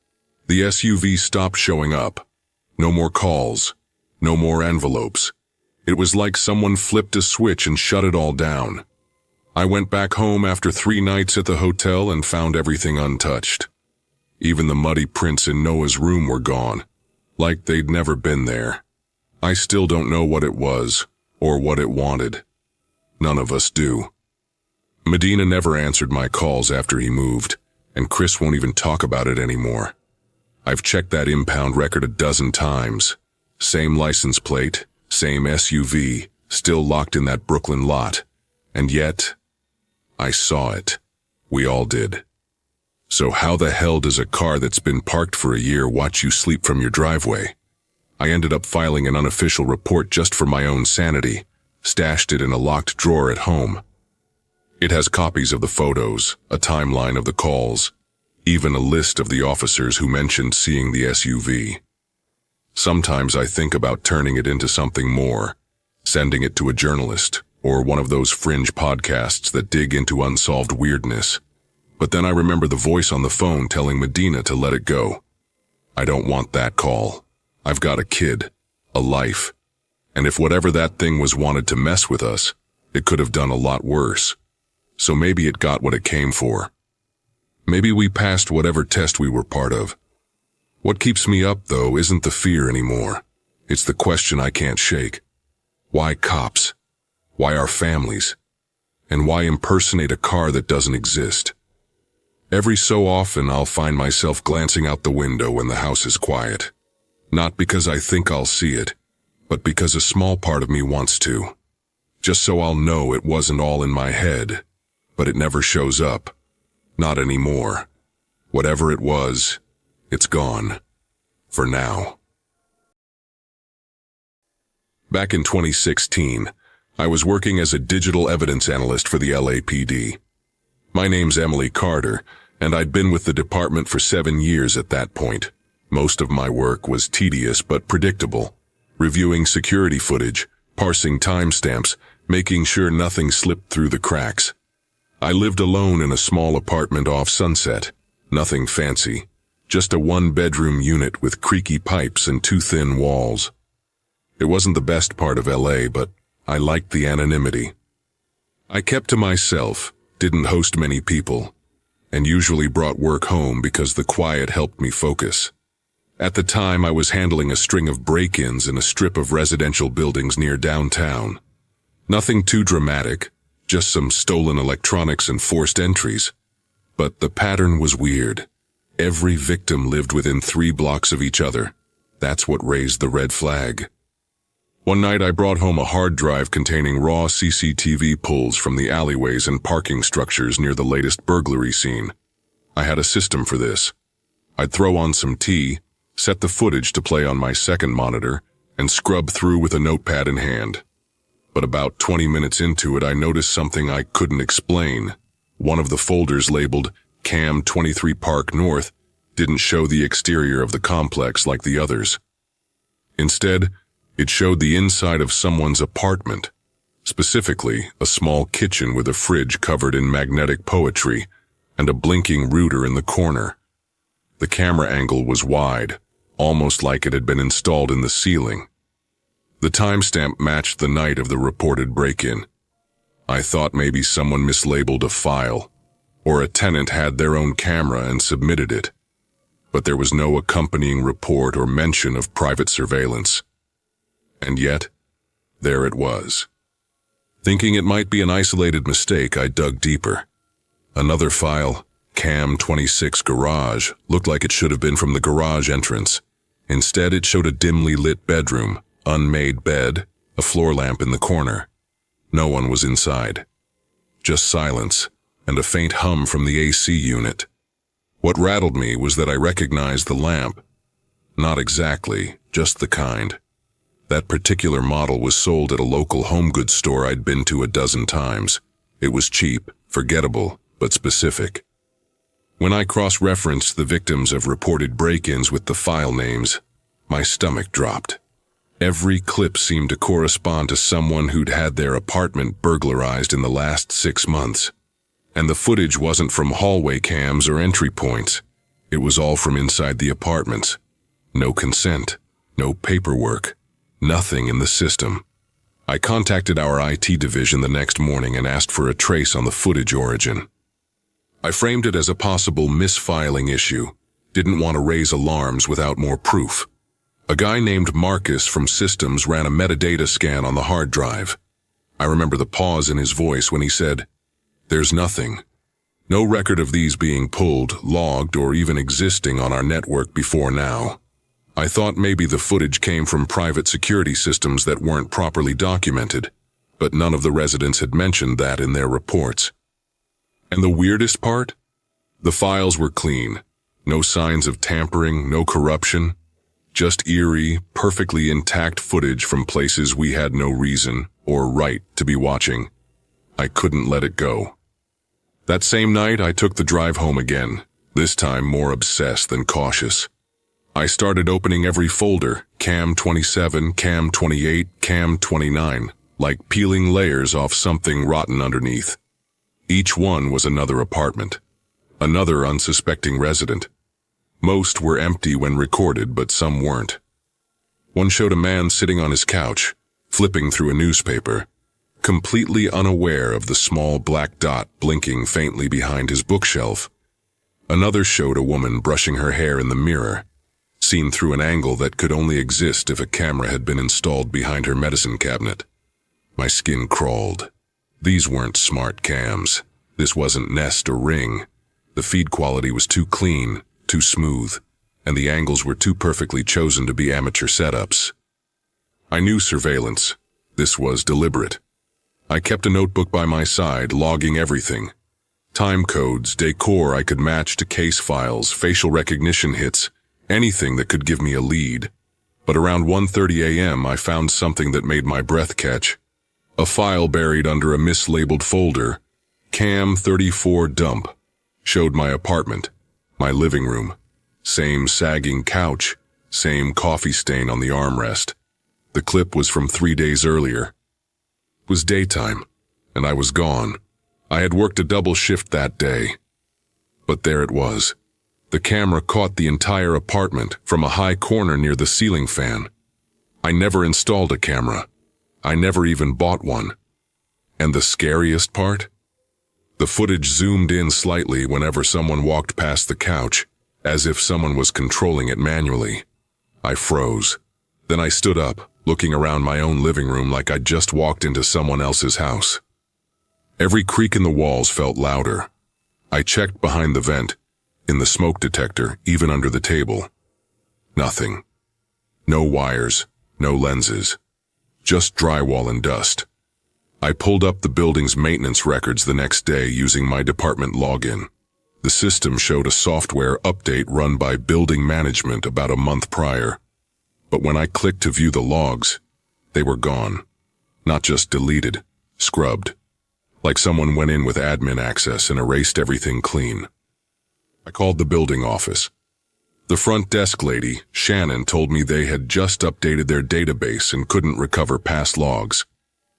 [SPEAKER 1] The SUV stopped showing up. No more calls. No more envelopes. It was like someone flipped a switch and shut it all down. I went back home after 3 nights at the hotel and found everything untouched. Even the muddy prints in Noah's room were gone, like they'd never been there. I still don't know what it was, or what it wanted. None of us do. Medina never answered my calls after he moved, and Chris won't even talk about it anymore. I've checked that impound record a dozen times. Same license plate, same SUV, still locked in that Brooklyn lot. And yet, I saw it. We all did. So how the hell does a car that's been parked for a year watch you sleep from your driveway? I ended up filing an unofficial report just for my own sanity, stashed it in a locked drawer at home. It has copies of the photos, a timeline of the calls, even a list of the officers who mentioned seeing the SUV. Sometimes I think about turning it into something more, sending it to a journalist, or one of those fringe podcasts that dig into unsolved weirdness. But then I remember the voice on the phone telling Medina to let it go. I don't want that call. I've got a kid, a life. And if whatever that thing was wanted to mess with us, it could have done a lot worse. So maybe it got what it came for. Maybe we passed whatever test we were part of. What keeps me up, though, isn't the fear anymore. It's the question I can't shake. Why cops? Why our families? And why impersonate a car that doesn't exist? Every so often I'll find myself glancing out the window when the house is quiet. Not because I think I'll see it, but because a small part of me wants to. Just so I'll know it wasn't all in my head, but it never shows up. Not anymore. Whatever it was, it's gone. For now. Back in 2016, I was working as a digital evidence analyst for the LAPD. My name's Emily Carter, and I'd been with the department for 7 years at that point. Most of my work was tedious but predictable. Reviewing security footage, parsing timestamps, making sure nothing slipped through the cracks. I lived alone in a small apartment off Sunset. Nothing fancy. Just a 1-bedroom unit with creaky pipes and 2 thin walls. It wasn't the best part of LA, but I liked the anonymity. I kept to myself, didn't host many people, and usually brought work home because the quiet helped me focus. At the time, I was handling a string of break-ins in a strip of residential buildings near downtown. Nothing too dramatic, just some stolen electronics and forced entries. But the pattern was weird. Every victim lived within 3 blocks of each other. That's what raised the red flag. One night I brought home a hard drive containing raw CCTV pulls from the alleyways and parking structures near the latest burglary scene. I had a system for this. I'd throw on some tea, set the footage to play on my second monitor, and scrub through with a notepad in hand. But about 20 minutes into it, I noticed something I couldn't explain. One of the folders labeled Cam 23 Park North didn't show the exterior of the complex like the others. Instead, it showed the inside of someone's apartment, specifically a small kitchen with a fridge covered in magnetic poetry and a blinking router in the corner. The camera angle was wide, almost like it had been installed in the ceiling. The timestamp matched the night of the reported break-in. I thought maybe someone mislabeled a file, or a tenant had their own camera and submitted it. But there was no accompanying report or mention of private surveillance. And yet, there it was. Thinking it might be an isolated mistake, I dug deeper. Another file, Cam 26 garage looked like it should have been from the garage entrance. Instead, it showed a dimly lit bedroom, unmade bed, a floor lamp in the corner. No one was inside. Just silence, and a faint hum from the AC unit. What rattled me was that I recognized the lamp. Not exactly, just the kind. That particular model was sold at a local home goods store I'd been to a dozen times. It was cheap, forgettable, but specific. When I cross-referenced the victims of reported break-ins with the file names, my stomach dropped. Every clip seemed to correspond to someone who'd had their apartment burglarized in the last 6 months. And the footage wasn't from hallway cams or entry points. It was all from inside the apartments. No consent, no paperwork, nothing in the system. I contacted our IT division the next morning and asked for a trace on the footage origin. I framed it as a possible misfiling issue, didn't want to raise alarms without more proof. A guy named Marcus from Systems ran a metadata scan on the hard drive. I remember the pause in his voice when he said, "There's nothing. No record of these being pulled, logged, or even existing on our network before now." I thought maybe the footage came from private security systems that weren't properly documented, but none of the residents had mentioned that in their reports. And the weirdest part? The files were clean. No signs of tampering, no corruption. Just eerie, perfectly intact footage from places we had no reason or right to be watching. I couldn't let it go. That same night, I took the drive home again, this time more obsessed than cautious. I started opening every folder, Cam 27, Cam 28, Cam 29, like peeling layers off something rotten underneath. Each one was another apartment, another unsuspecting resident. Most were empty when recorded, but some weren't. One showed a man sitting on his couch, flipping through a newspaper, completely unaware of the small black dot blinking faintly behind his bookshelf. Another showed a woman brushing her hair in the mirror, seen through an angle that could only exist if a camera had been installed behind her medicine cabinet. My skin crawled. These weren't smart cams. This wasn't Nest or Ring. The feed quality was too clean, too smooth, and the angles were too perfectly chosen to be amateur setups. I knew surveillance. This was deliberate. I kept a notebook by my side, logging everything. Time codes, decor I could match to case files, facial recognition hits, anything that could give me a lead. But around 1:30 a.m. I found something that made my breath catch. A file buried under a mislabeled folder, Cam 34 dump, showed my apartment, my living room. Same sagging couch, same coffee stain on the armrest. The clip was from 3 days earlier. It was daytime, and I was gone. I had worked a double shift that day. But there it was. The camera caught the entire apartment from a high corner near the ceiling fan. I never installed a camera. I never even bought one. And the scariest part? The footage zoomed in slightly whenever someone walked past the couch, as if someone was controlling it manually. I froze. Then I stood up, looking around my own living room like I'd just walked into someone else's house. Every creak in the walls felt louder. I checked behind the vent, in the smoke detector, even under the table. Nothing. No wires, no lenses. Just drywall and dust. I pulled up the building's maintenance records the next day using my department login. The system showed a software update run by building management about a month prior. But when I clicked to view the logs, they were gone. Not just deleted, scrubbed. Like someone went in with admin access and erased everything clean. I called the building office. The front desk lady, Shannon, told me they had just updated their database and couldn't recover past logs.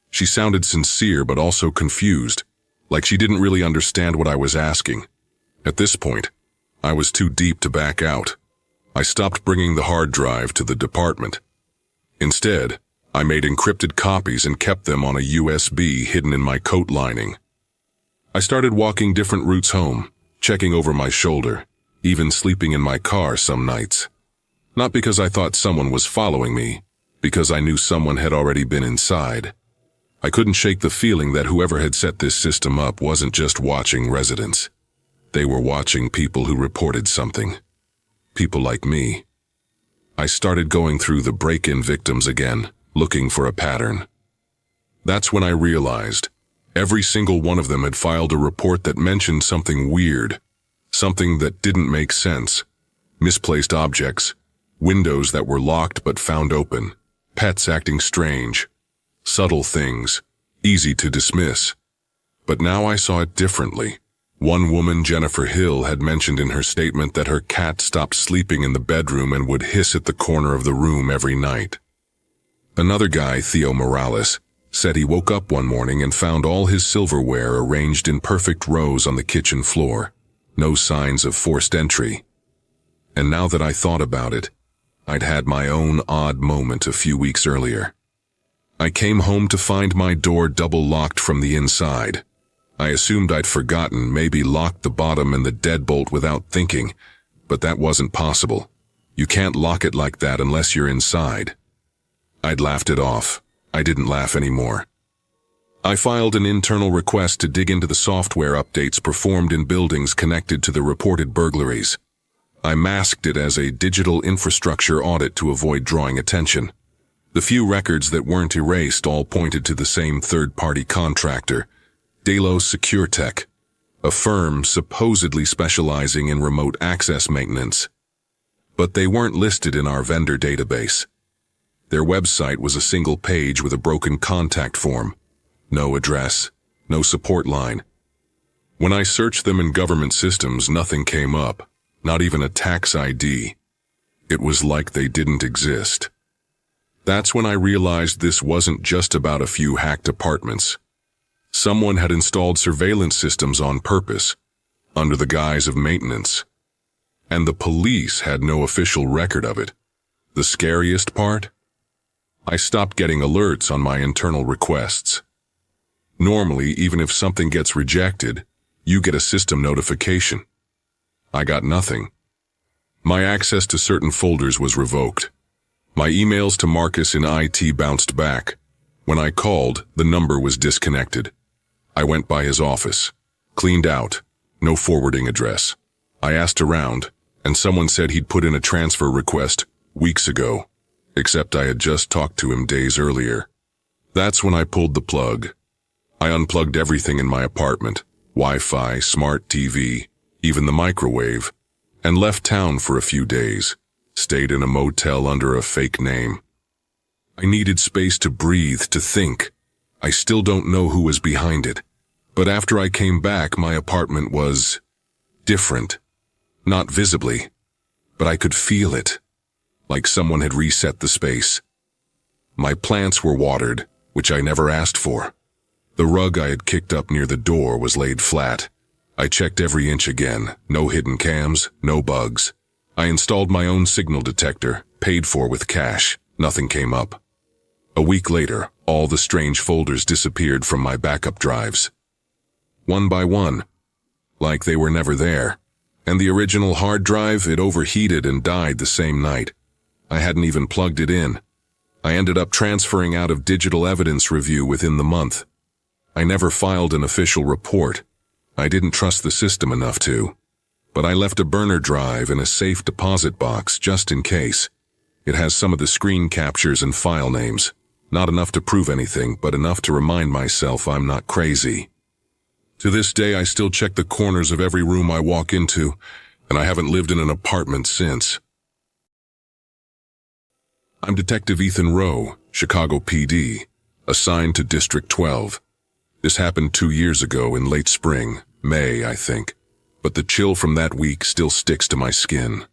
[SPEAKER 1] She sounded sincere but also confused, like she didn't really understand what I was asking. At this point, I was too deep to back out. I stopped bringing the hard drive to the department. Instead, I made encrypted copies and kept them on a USB hidden in my coat lining. I started walking different routes home, checking over my shoulder, even sleeping in my car some nights. Not because I thought someone was following me, because I knew someone had already been inside. I couldn't shake the feeling that whoever had set this system up wasn't just watching residents. They were watching people who reported something. People like me. I started going through the break-in victims again, looking for a pattern. That's when I realized every single one of them had filed a report that mentioned something weird, something that didn't make sense. Misplaced objects, windows that were locked but found open, pets acting strange, subtle things, easy to dismiss. But now I saw it differently. One woman, Jennifer Hill, had mentioned in her statement that her cat stopped sleeping in the bedroom and would hiss at the corner of the room every night. Another guy, Theo Morales, said he woke up one morning and found all his silverware arranged in perfect rows on the kitchen floor. No signs of forced entry. And now that I thought about it, I'd had my own odd moment a few weeks earlier. I came home to find my door double-locked from the inside. I assumed I'd forgotten, maybe locked the bottom and the deadbolt without thinking, but that wasn't possible. You can't lock it like that unless you're inside. I'd laughed it off. I didn't laugh anymore. I filed an internal request to dig into the software updates performed in buildings connected to the reported burglaries. I masked it as a digital infrastructure audit to avoid drawing attention. The few records that weren't erased all pointed to the same third-party contractor, Delos SecureTech, a firm supposedly specializing in remote access maintenance. But they weren't listed in our vendor database. Their website was a single page with a broken contact form. No address, no support line. When I searched them in government systems, nothing came up, not even a tax ID. It was like they didn't exist. That's when I realized this wasn't just about a few hacked apartments. Someone had installed surveillance systems on purpose, under the guise of maintenance. And the police had no official record of it. The scariest part? I stopped getting alerts on my internal requests. Normally, even if something gets rejected, you get a system notification. I got nothing. My access to certain folders was revoked. My emails to Marcus in IT bounced back. When I called, the number was disconnected. I went by his office. Cleaned out. No forwarding address. I asked around, and someone said he'd put in a transfer request weeks ago, except I had just talked to him days earlier. That's when I pulled the plug. I unplugged everything in my apartment, Wi-Fi, smart TV, even the microwave, and left town for a few days, stayed in a motel under a fake name. I needed space to breathe, to think. I still don't know who was behind it, but after I came back, my apartment was different. Not visibly, but I could feel it, like someone had reset the space. My plants were watered, which I never asked for. The rug I had kicked up near the door was laid flat. I checked every inch again. No hidden cams, no bugs. I installed my own signal detector, paid for with cash. Nothing came up. A week later, all the strange folders disappeared from my backup drives. One by one, like they were never there. And the original hard drive, it overheated and died the same night. I hadn't even plugged it in. I ended up transferring out of digital evidence review within the month. I never filed an official report. I didn't trust the system enough to. But I left a burner drive in a safe deposit box just in case. It has some of the screen captures and file names. Not enough to prove anything, but enough to remind myself I'm not crazy. To this day, I still check the corners of every room I walk into, and I haven't lived in an apartment since. I'm Detective Ethan Rowe, Chicago PD, assigned to District 12. This happened 2 years ago in late spring, May, I think, but the chill from that week still sticks to my skin.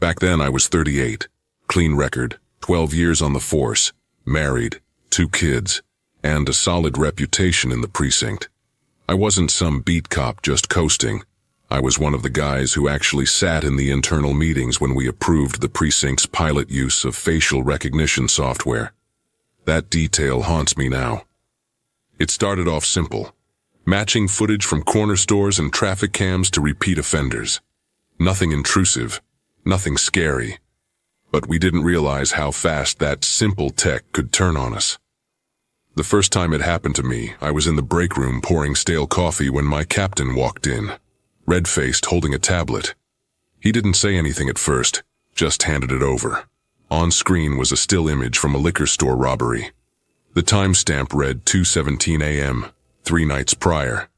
[SPEAKER 1] Back then I was 38, clean record, 12 years on the force, married, 2 kids, and a solid reputation in the precinct. I wasn't some beat cop just coasting. I was one of the guys who actually sat in the internal meetings when we approved the precinct's pilot use of facial recognition software. That detail haunts me now. It started off simple, matching footage from corner stores and traffic cams to repeat offenders. Nothing intrusive, nothing scary. But we didn't realize how fast that simple tech could turn on us. The first time it happened to me, I was in the break room pouring stale coffee when my captain walked in. red-faced, holding a tablet. He didn't say anything at first, just handed it over. On screen was a still image from a liquor store robbery. The timestamp read 2:17 a.m., 3 nights prior.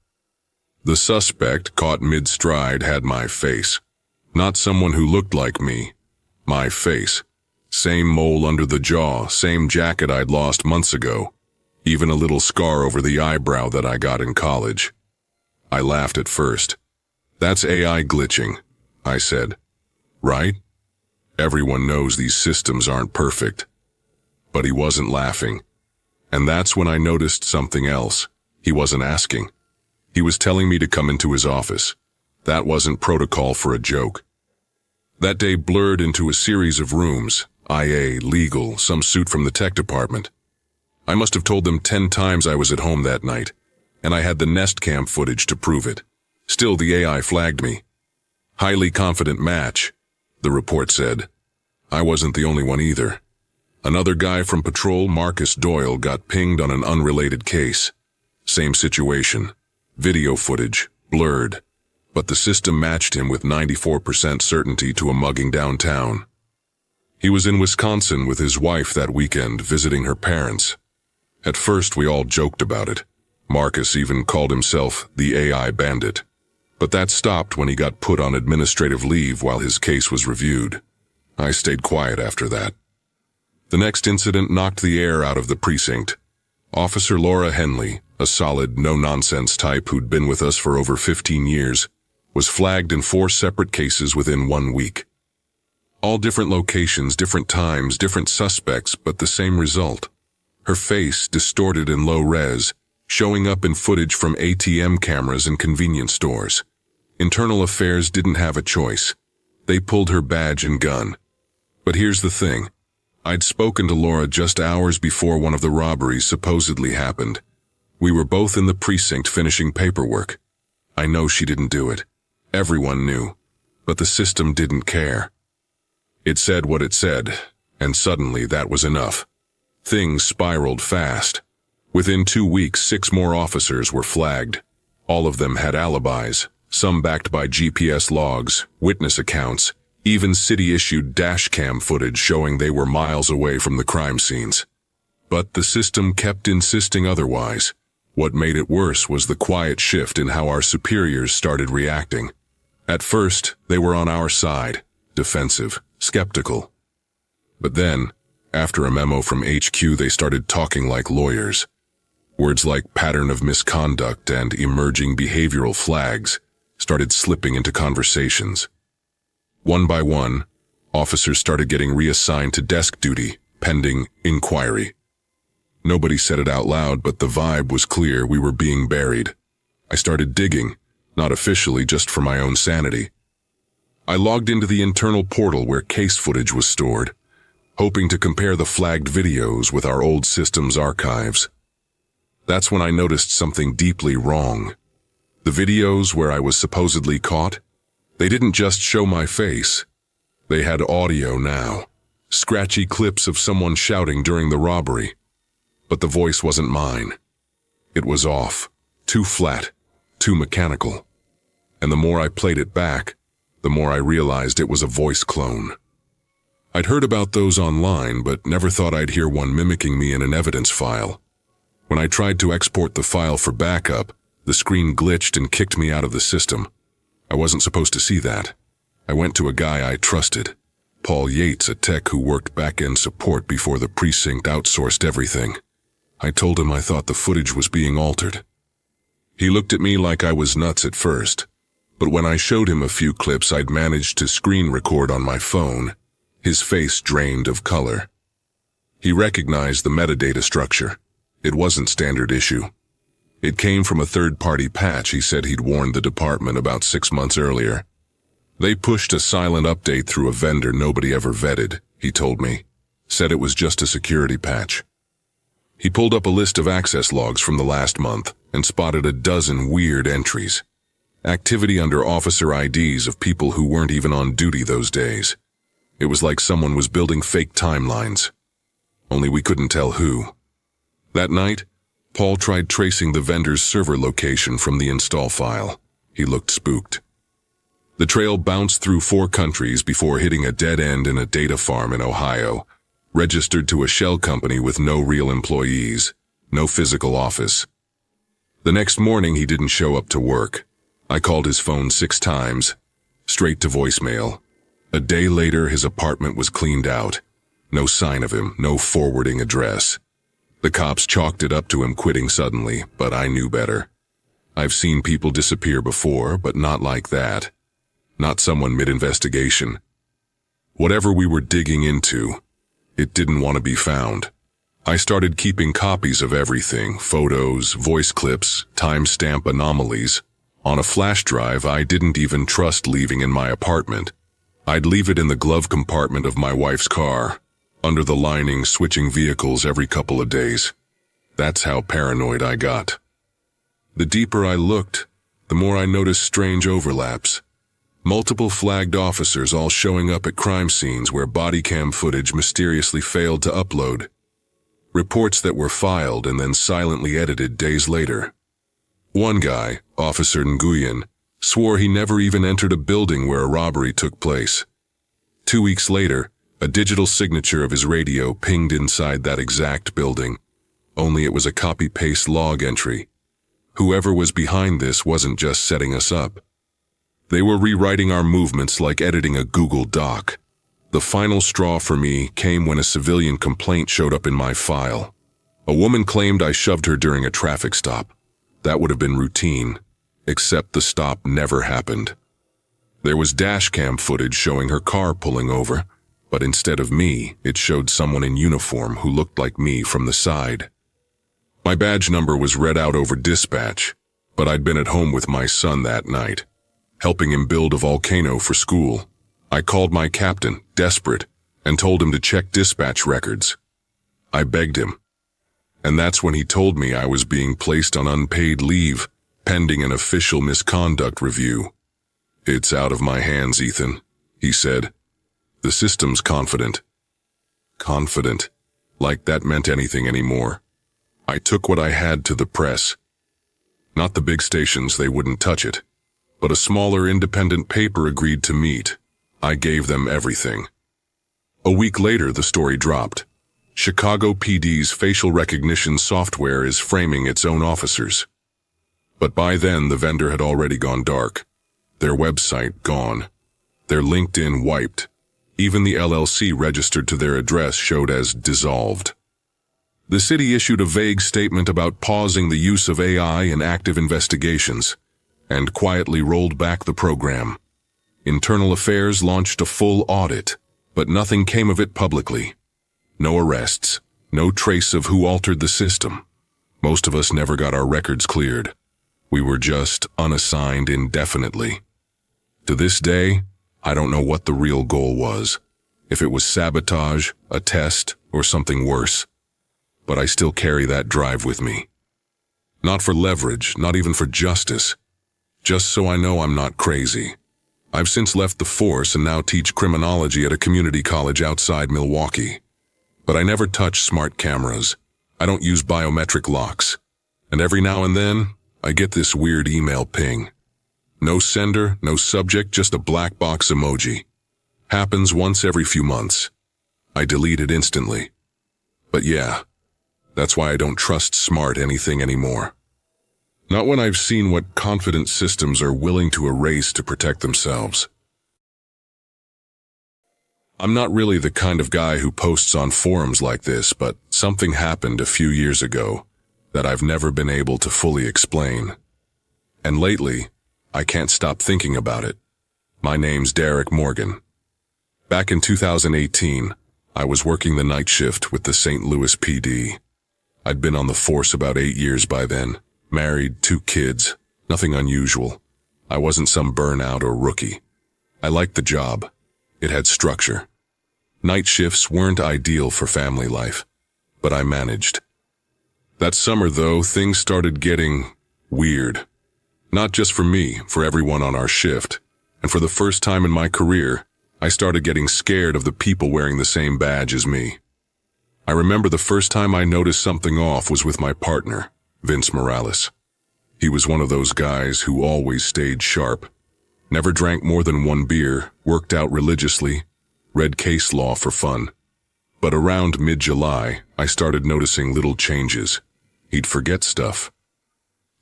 [SPEAKER 1] The suspect, caught mid-stride, had my face. Not someone who looked like me. My face. Same mole under the jaw, same jacket I'd lost months ago. Even a little scar over the eyebrow that I got in college. I laughed at first. "That's AI glitching," I said. "Right? Everyone knows these systems aren't perfect." But he wasn't laughing. And that's when I noticed something else. He wasn't asking. He was telling me to come into his office. That wasn't protocol for a joke. That day blurred into a series of rooms, IA, legal, some suit from the tech department. I must have told them 10 times I was at home that night, and I had the Nest Cam footage to prove it. Still, the AI flagged me. "Highly confident match," the report said. I wasn't the only one either. Another guy from patrol, Marcus Doyle, got pinged on an unrelated case. Same situation. Video footage, blurred. But the system matched him with 94% certainty to a mugging downtown. He was in Wisconsin with his wife that weekend, visiting her parents. At first, we all joked about it. Marcus even called himself the AI bandit. But that stopped when he got put on administrative leave while his case was reviewed. I stayed quiet after that. The next incident knocked the air out of the precinct. Officer Laura Henley, a solid, no-nonsense type who'd been with us for over 15 years, was flagged in 4 separate cases within 1 week. All different locations, different times, different suspects, but the same result. Her face, distorted in low res, showing up in footage from ATM cameras in convenience stores. Internal Affairs didn't have a choice. They pulled her badge and gun. But here's the thing. I'd spoken to Laura just hours before one of the robberies supposedly happened. We were both in the precinct finishing paperwork. I know she didn't do it. Everyone knew. But the system didn't care. It said what it said, and suddenly that was enough. Things spiraled fast. Within 2 weeks, 6 more officers were flagged. All of them had alibis, some backed by GPS logs, witness accounts, even city-issued dashcam footage showing they were miles away from the crime scenes. But the system kept insisting otherwise. What made it worse was the quiet shift in how our superiors started reacting. At first, they were on our side, defensive, skeptical. But then, after a memo from HQ, they started talking like lawyers. Words like pattern of misconduct and emerging behavioral flags started slipping into conversations. One by one, officers started getting reassigned to desk duty, pending inquiry. Nobody said it out loud, but the vibe was clear. We were being buried. I started digging, not officially, just for my own sanity. I logged into the internal portal where case footage was stored, hoping to compare the flagged videos with our old system's archives. That's when I noticed something deeply wrong. The videos where I was supposedly caught, they didn't just show my face. They had audio now, scratchy clips of someone shouting during the robbery. But the voice wasn't mine. It was off, too flat, too mechanical. And the more I played it back, the more I realized it was a voice clone. I'd heard about those online, but never thought I'd hear one mimicking me in an evidence file. When I tried to export the file for backup, the screen glitched and kicked me out of the system. I wasn't supposed to see that. I went to a guy I trusted, Paul Yates, a tech who worked back-end support before the precinct outsourced everything. I told him I thought the footage was being altered. He looked at me like I was nuts at first, but when I showed him a few clips I'd managed to screen record on my phone, his face drained of color. He recognized the metadata structure. It wasn't standard issue. It came from a third-party patch he said he'd warned the department about 6 months earlier. They pushed a silent update through a vendor nobody ever vetted, he told me. Said it was just a security patch. He pulled up a list of access logs from the last month and spotted a dozen weird entries. Activity under officer IDs of people who weren't even on duty those days. It was like someone was building fake timelines. Only we couldn't tell who. That night, Paul tried tracing the vendor's server location from the install file. He looked spooked. The trail bounced through 4 countries before hitting a dead end in a data farm in Ohio, registered to a shell company with no real employees, no physical office. The next morning he didn't show up to work. I called his phone 6 times, straight to voicemail. A day later his apartment was cleaned out. No sign of him, no forwarding address. The cops chalked it up to him quitting suddenly, but I knew better. I've seen people disappear before, but not like that. Not someone mid-investigation. Whatever we were digging into, it didn't want to be found. I started keeping copies of everything, photos, voice clips, timestamp anomalies. On a flash drive I didn't even trust leaving in my apartment. I'd leave it in the glove compartment of my wife's car, under the lining, switching vehicles every couple of days. That's how paranoid I got. The deeper I looked, the more I noticed strange overlaps. Multiple flagged officers all showing up at crime scenes where body cam footage mysteriously failed to upload. Reports that were filed and then silently edited days later. One guy, Officer Nguyen, swore he never even entered a building where a robbery took place. 2 weeks later, a digital signature of his radio pinged inside that exact building, only it was a copy-paste log entry. Whoever was behind this wasn't just setting us up. They were rewriting our movements like editing a Google Doc. The final straw for me came when a civilian complaint showed up in my file. A woman claimed I shoved her during a traffic stop. That would have been routine, except the stop never happened. There was dashcam footage showing her car pulling over, but instead of me, it showed someone in uniform who looked like me from the side. My badge number was read out over dispatch, but I'd been at home with my son that night, helping him build a volcano for school. I called my captain, desperate, and told him to check dispatch records. I begged him. And that's when he told me I was being placed on unpaid leave, pending an official misconduct review. "It's out of my hands, Ethan," he said. "The system's confident." Confident. Like that meant anything anymore. I took what I had to the press. Not the big stations, they wouldn't touch it. But a smaller independent paper agreed to meet. I gave them everything. A week later, the story dropped. Chicago PD's facial recognition software is framing its own officers. But by then, the vendor had already gone dark. Their website gone. Their LinkedIn wiped. Even the LLC registered to their address showed as dissolved. The city issued a vague statement about pausing the use of AI in active investigations, and quietly rolled back the program. Internal Affairs launched a full audit, but nothing came of it publicly. No arrests, no trace of who altered the system. Most of us never got our records cleared. We were just unassigned indefinitely. To this day, I don't know what the real goal was, if it was sabotage, a test, or something worse. But I still carry that drive with me. Not for leverage, not even for justice. Just so I know I'm not crazy. I've since left the force and now teach criminology at a community college outside Milwaukee. But I never touch smart cameras. I don't use biometric locks. And every now and then, I get this weird email ping. No sender, no subject, just a black box emoji. Happens once every few months. I delete it instantly. But yeah, that's why I don't trust smart anything anymore. Not when I've seen what confident systems are willing to erase to protect themselves. I'm not really the kind of guy who posts on forums like this, but something happened a few years ago that I've never been able to fully explain. And lately, I can't stop thinking about it. My name's Derek Morgan. Back in 2018, I was working the night shift with the St. Louis PD. I'd been on the force about 8 years by then, married, 2 kids, nothing unusual. I wasn't some burnout or rookie. I liked the job. It had structure. Night shifts weren't ideal for family life, but I managed. That summer, though, things started getting weird. Not just for me, for everyone on our shift. And for the first time in my career, I started getting scared of the people wearing the same badge as me. I remember the first time I noticed something off was with my partner, Vince Morales. He was one of those guys who always stayed sharp. Never drank more than 1 beer, worked out religiously, read case law for fun. But around mid-July, I started noticing little changes. He'd forget stuff.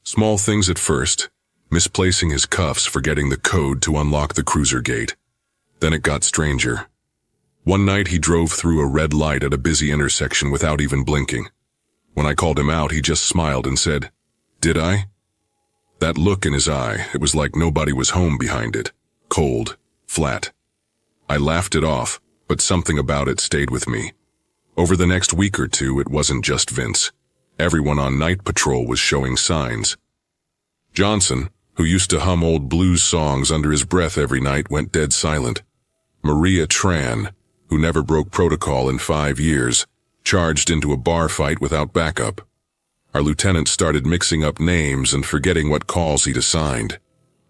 [SPEAKER 1] Small things at first, misplacing his cuffs, forgetting the code to unlock the cruiser gate. Then it got stranger. One night he drove through a red light at a busy intersection without even blinking. When I called him out, he just smiled and said, "Did I?" That look in his eye, it was like nobody was home behind it. Cold, flat. I laughed it off, but something about it stayed with me. Over the next week or two, it wasn't just Vince. Everyone on night patrol was showing signs. Johnson, who used to hum old blues songs under his breath every night, went dead silent. Maria Tran, who never broke protocol in 5 years, charged into a bar fight without backup. Our lieutenant started mixing up names and forgetting what calls he'd assigned.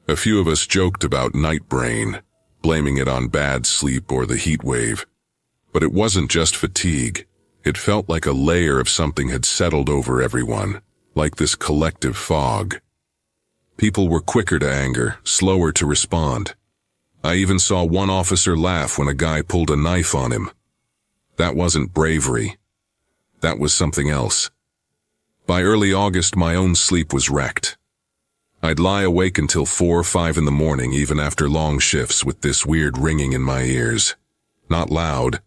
[SPEAKER 1] A few of us joked about night brain, blaming it on bad sleep or the heat wave. But it wasn't just fatigue. It felt like a layer of something had settled over everyone, like this collective fog. People were quicker to anger, slower to respond. I even saw one officer laugh when a guy pulled a knife on him. That wasn't bravery. That was something else. By early August, my own sleep was wrecked. I'd lie awake until 4 or 5 in the morning, even after long shifts, with this weird ringing in my ears. Not loud,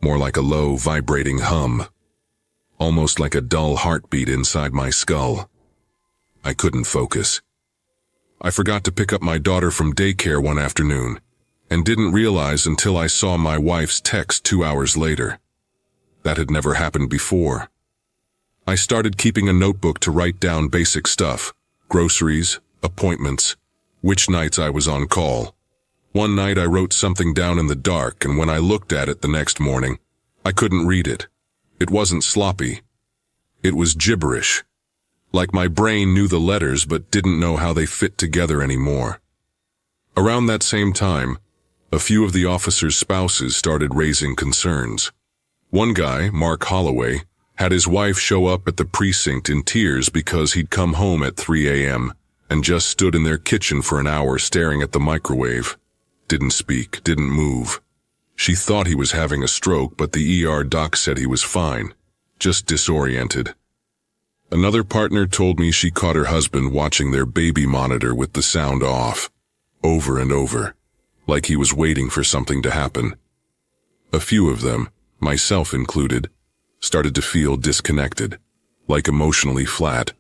[SPEAKER 1] more like a low, vibrating hum. Almost like a dull heartbeat inside my skull. I couldn't focus. I forgot to pick up my daughter from daycare one afternoon, and didn't realize until I saw my wife's text 2 hours later. That had never happened before. I started keeping a notebook to write down basic stuff. Groceries, appointments, which nights I was on call. One night I wrote something down in the dark, and when I looked at it the next morning, I couldn't read it. It wasn't sloppy. It was gibberish. Like my brain knew the letters but didn't know how they fit together anymore. Around that same time, a few of the officers' spouses started raising concerns. One guy, Mark Holloway, had his wife show up at the precinct in tears because he'd come home at 3 a.m. and just stood in their kitchen for an hour staring at the microwave. Didn't speak, didn't move. She thought he was having a stroke, but the ER doc said he was fine, just disoriented. Another partner told me she caught her husband watching their baby monitor with the sound off, over and over, like he was waiting for something to happen. A few of them, myself included, started to feel disconnected, like emotionally flat.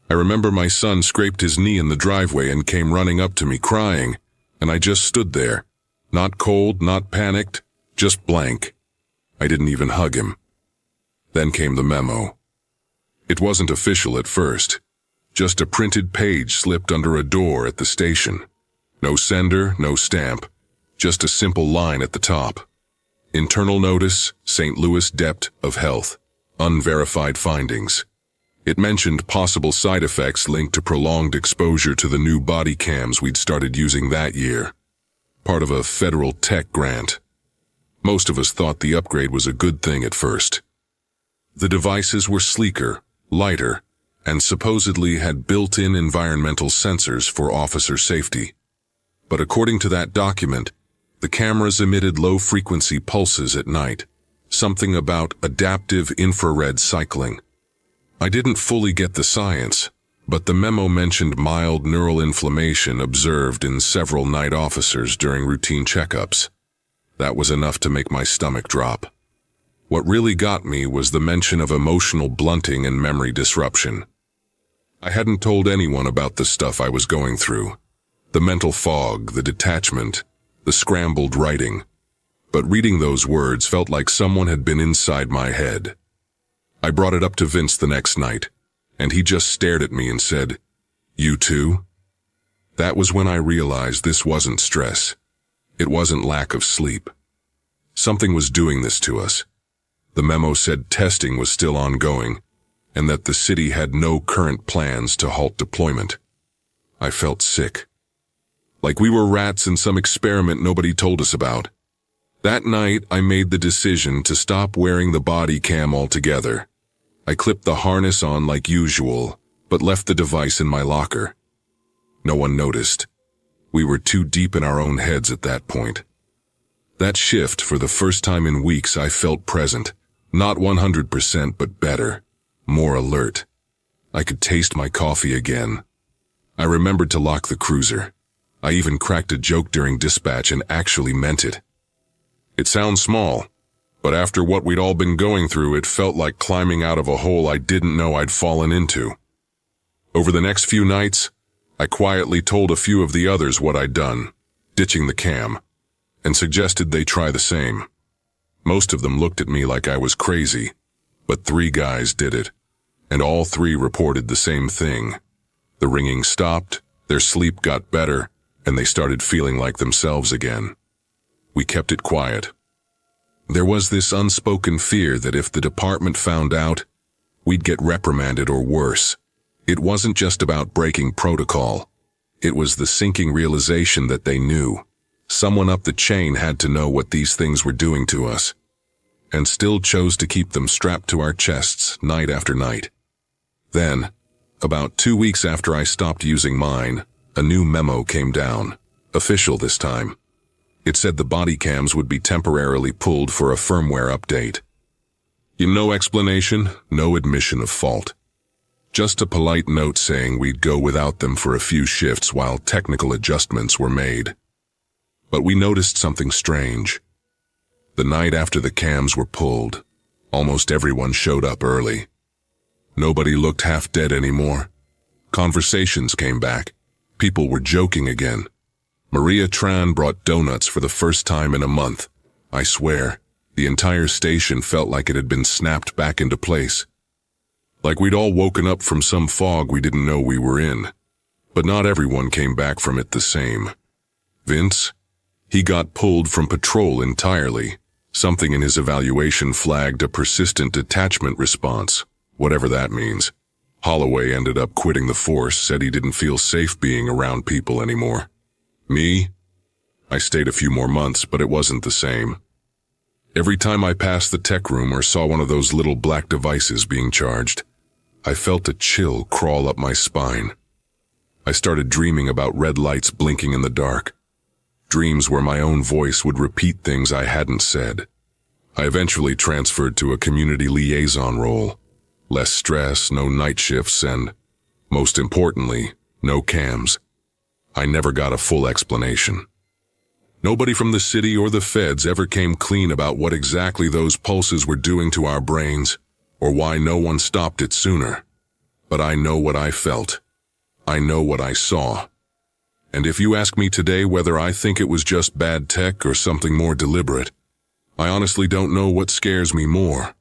[SPEAKER 1] I remember my son scraped his knee in the driveway and came running up to me crying, and I just stood there, not cold, not panicked, just blank. I didn't even hug him. Then came the memo. It wasn't official at first, just a printed page slipped under a door at the station. No sender, no stamp, just a simple line at the top. Internal notice, St. Louis Dept of Health, unverified findings. It mentioned possible side effects linked to prolonged exposure to the new body cams we'd started using that year, part of a federal tech grant. Most of us thought the upgrade was a good thing at first. The devices were sleeker, lighter, and supposedly had built-in environmental sensors for officer safety. But according to that document, the cameras emitted low-frequency pulses at night, something about adaptive infrared cycling. I didn't fully get the science, but the memo mentioned mild neural inflammation observed in several night officers during routine checkups. That was enough to make my stomach drop. What really got me was the mention of emotional blunting and memory disruption. I hadn't told anyone about the stuff I was going through, the mental fog, the detachment, the scrambled writing, but reading those words felt like someone had been inside my head. I brought it up to Vince the next night, and he just stared at me and said, "You too?" That was when I realized this wasn't stress. It wasn't lack of sleep. Something was doing this to us. The memo said testing was still ongoing, and that the city had no current plans to halt deployment. I felt sick. Like we were rats in some experiment nobody told us about. That night, I made the decision to stop wearing the body cam altogether. I clipped the harness on like usual, but left the device in my locker. No one noticed. We were too deep in our own heads at that point. That shift, for the first time in weeks, I felt present. Not 100%, but better. More alert. I could taste my coffee again. I remembered to lock the cruiser. I even cracked a joke during dispatch and actually meant it. It sounds small, but after what we'd all been going through, it felt like climbing out of a hole I didn't know I'd fallen into. Over the next few nights, I quietly told a few of the others what I'd done, ditching the cam, and suggested they try the same. Most of them looked at me like I was crazy, but 3 guys did it, and all 3 reported the same thing. The ringing stopped, their sleep got better, and they started feeling like themselves again. We kept it quiet. There was this unspoken fear that if the department found out, we'd get reprimanded or worse. It wasn't just about breaking protocol. It was the sinking realization that they knew. Someone up the chain had to know what these things were doing to us, and still chose to keep them strapped to our chests night after night. Then, about 2 weeks after I stopped using mine, a new memo came down, official this time. It said the body cams would be temporarily pulled for a firmware update. No explanation, no admission of fault. Just a polite note saying we'd go without them for a few shifts while technical adjustments were made. But we noticed something strange. The night after the cams were pulled, almost everyone showed up early. Nobody looked half dead anymore. Conversations came back. People were joking again. Maria Tran brought donuts for the first time in a month. I swear, the entire station felt like it had been snapped back into place. Like we'd all woken up from some fog we didn't know we were in. But not everyone came back from it the same. Vince? He got pulled from patrol entirely. Something in his evaluation flagged a persistent detachment response, whatever that means. Holloway ended up quitting the force, said he didn't feel safe being around people anymore. Me? I stayed a few more months, but it wasn't the same. Every time I passed the tech room or saw one of those little black devices being charged, I felt a chill crawl up my spine. I started dreaming about red lights blinking in the dark. Dreams where my own voice would repeat things I hadn't said. I eventually transferred to a community liaison role. Less stress, no night shifts, and, most importantly, no cams. I never got a full explanation. Nobody from the city or the feds ever came clean about what exactly those pulses were doing to our brains, or why no one stopped it sooner. But I know what I felt. I know what I saw. And if you ask me today whether I think it was just bad tech or something more deliberate, I honestly don't know what scares me more.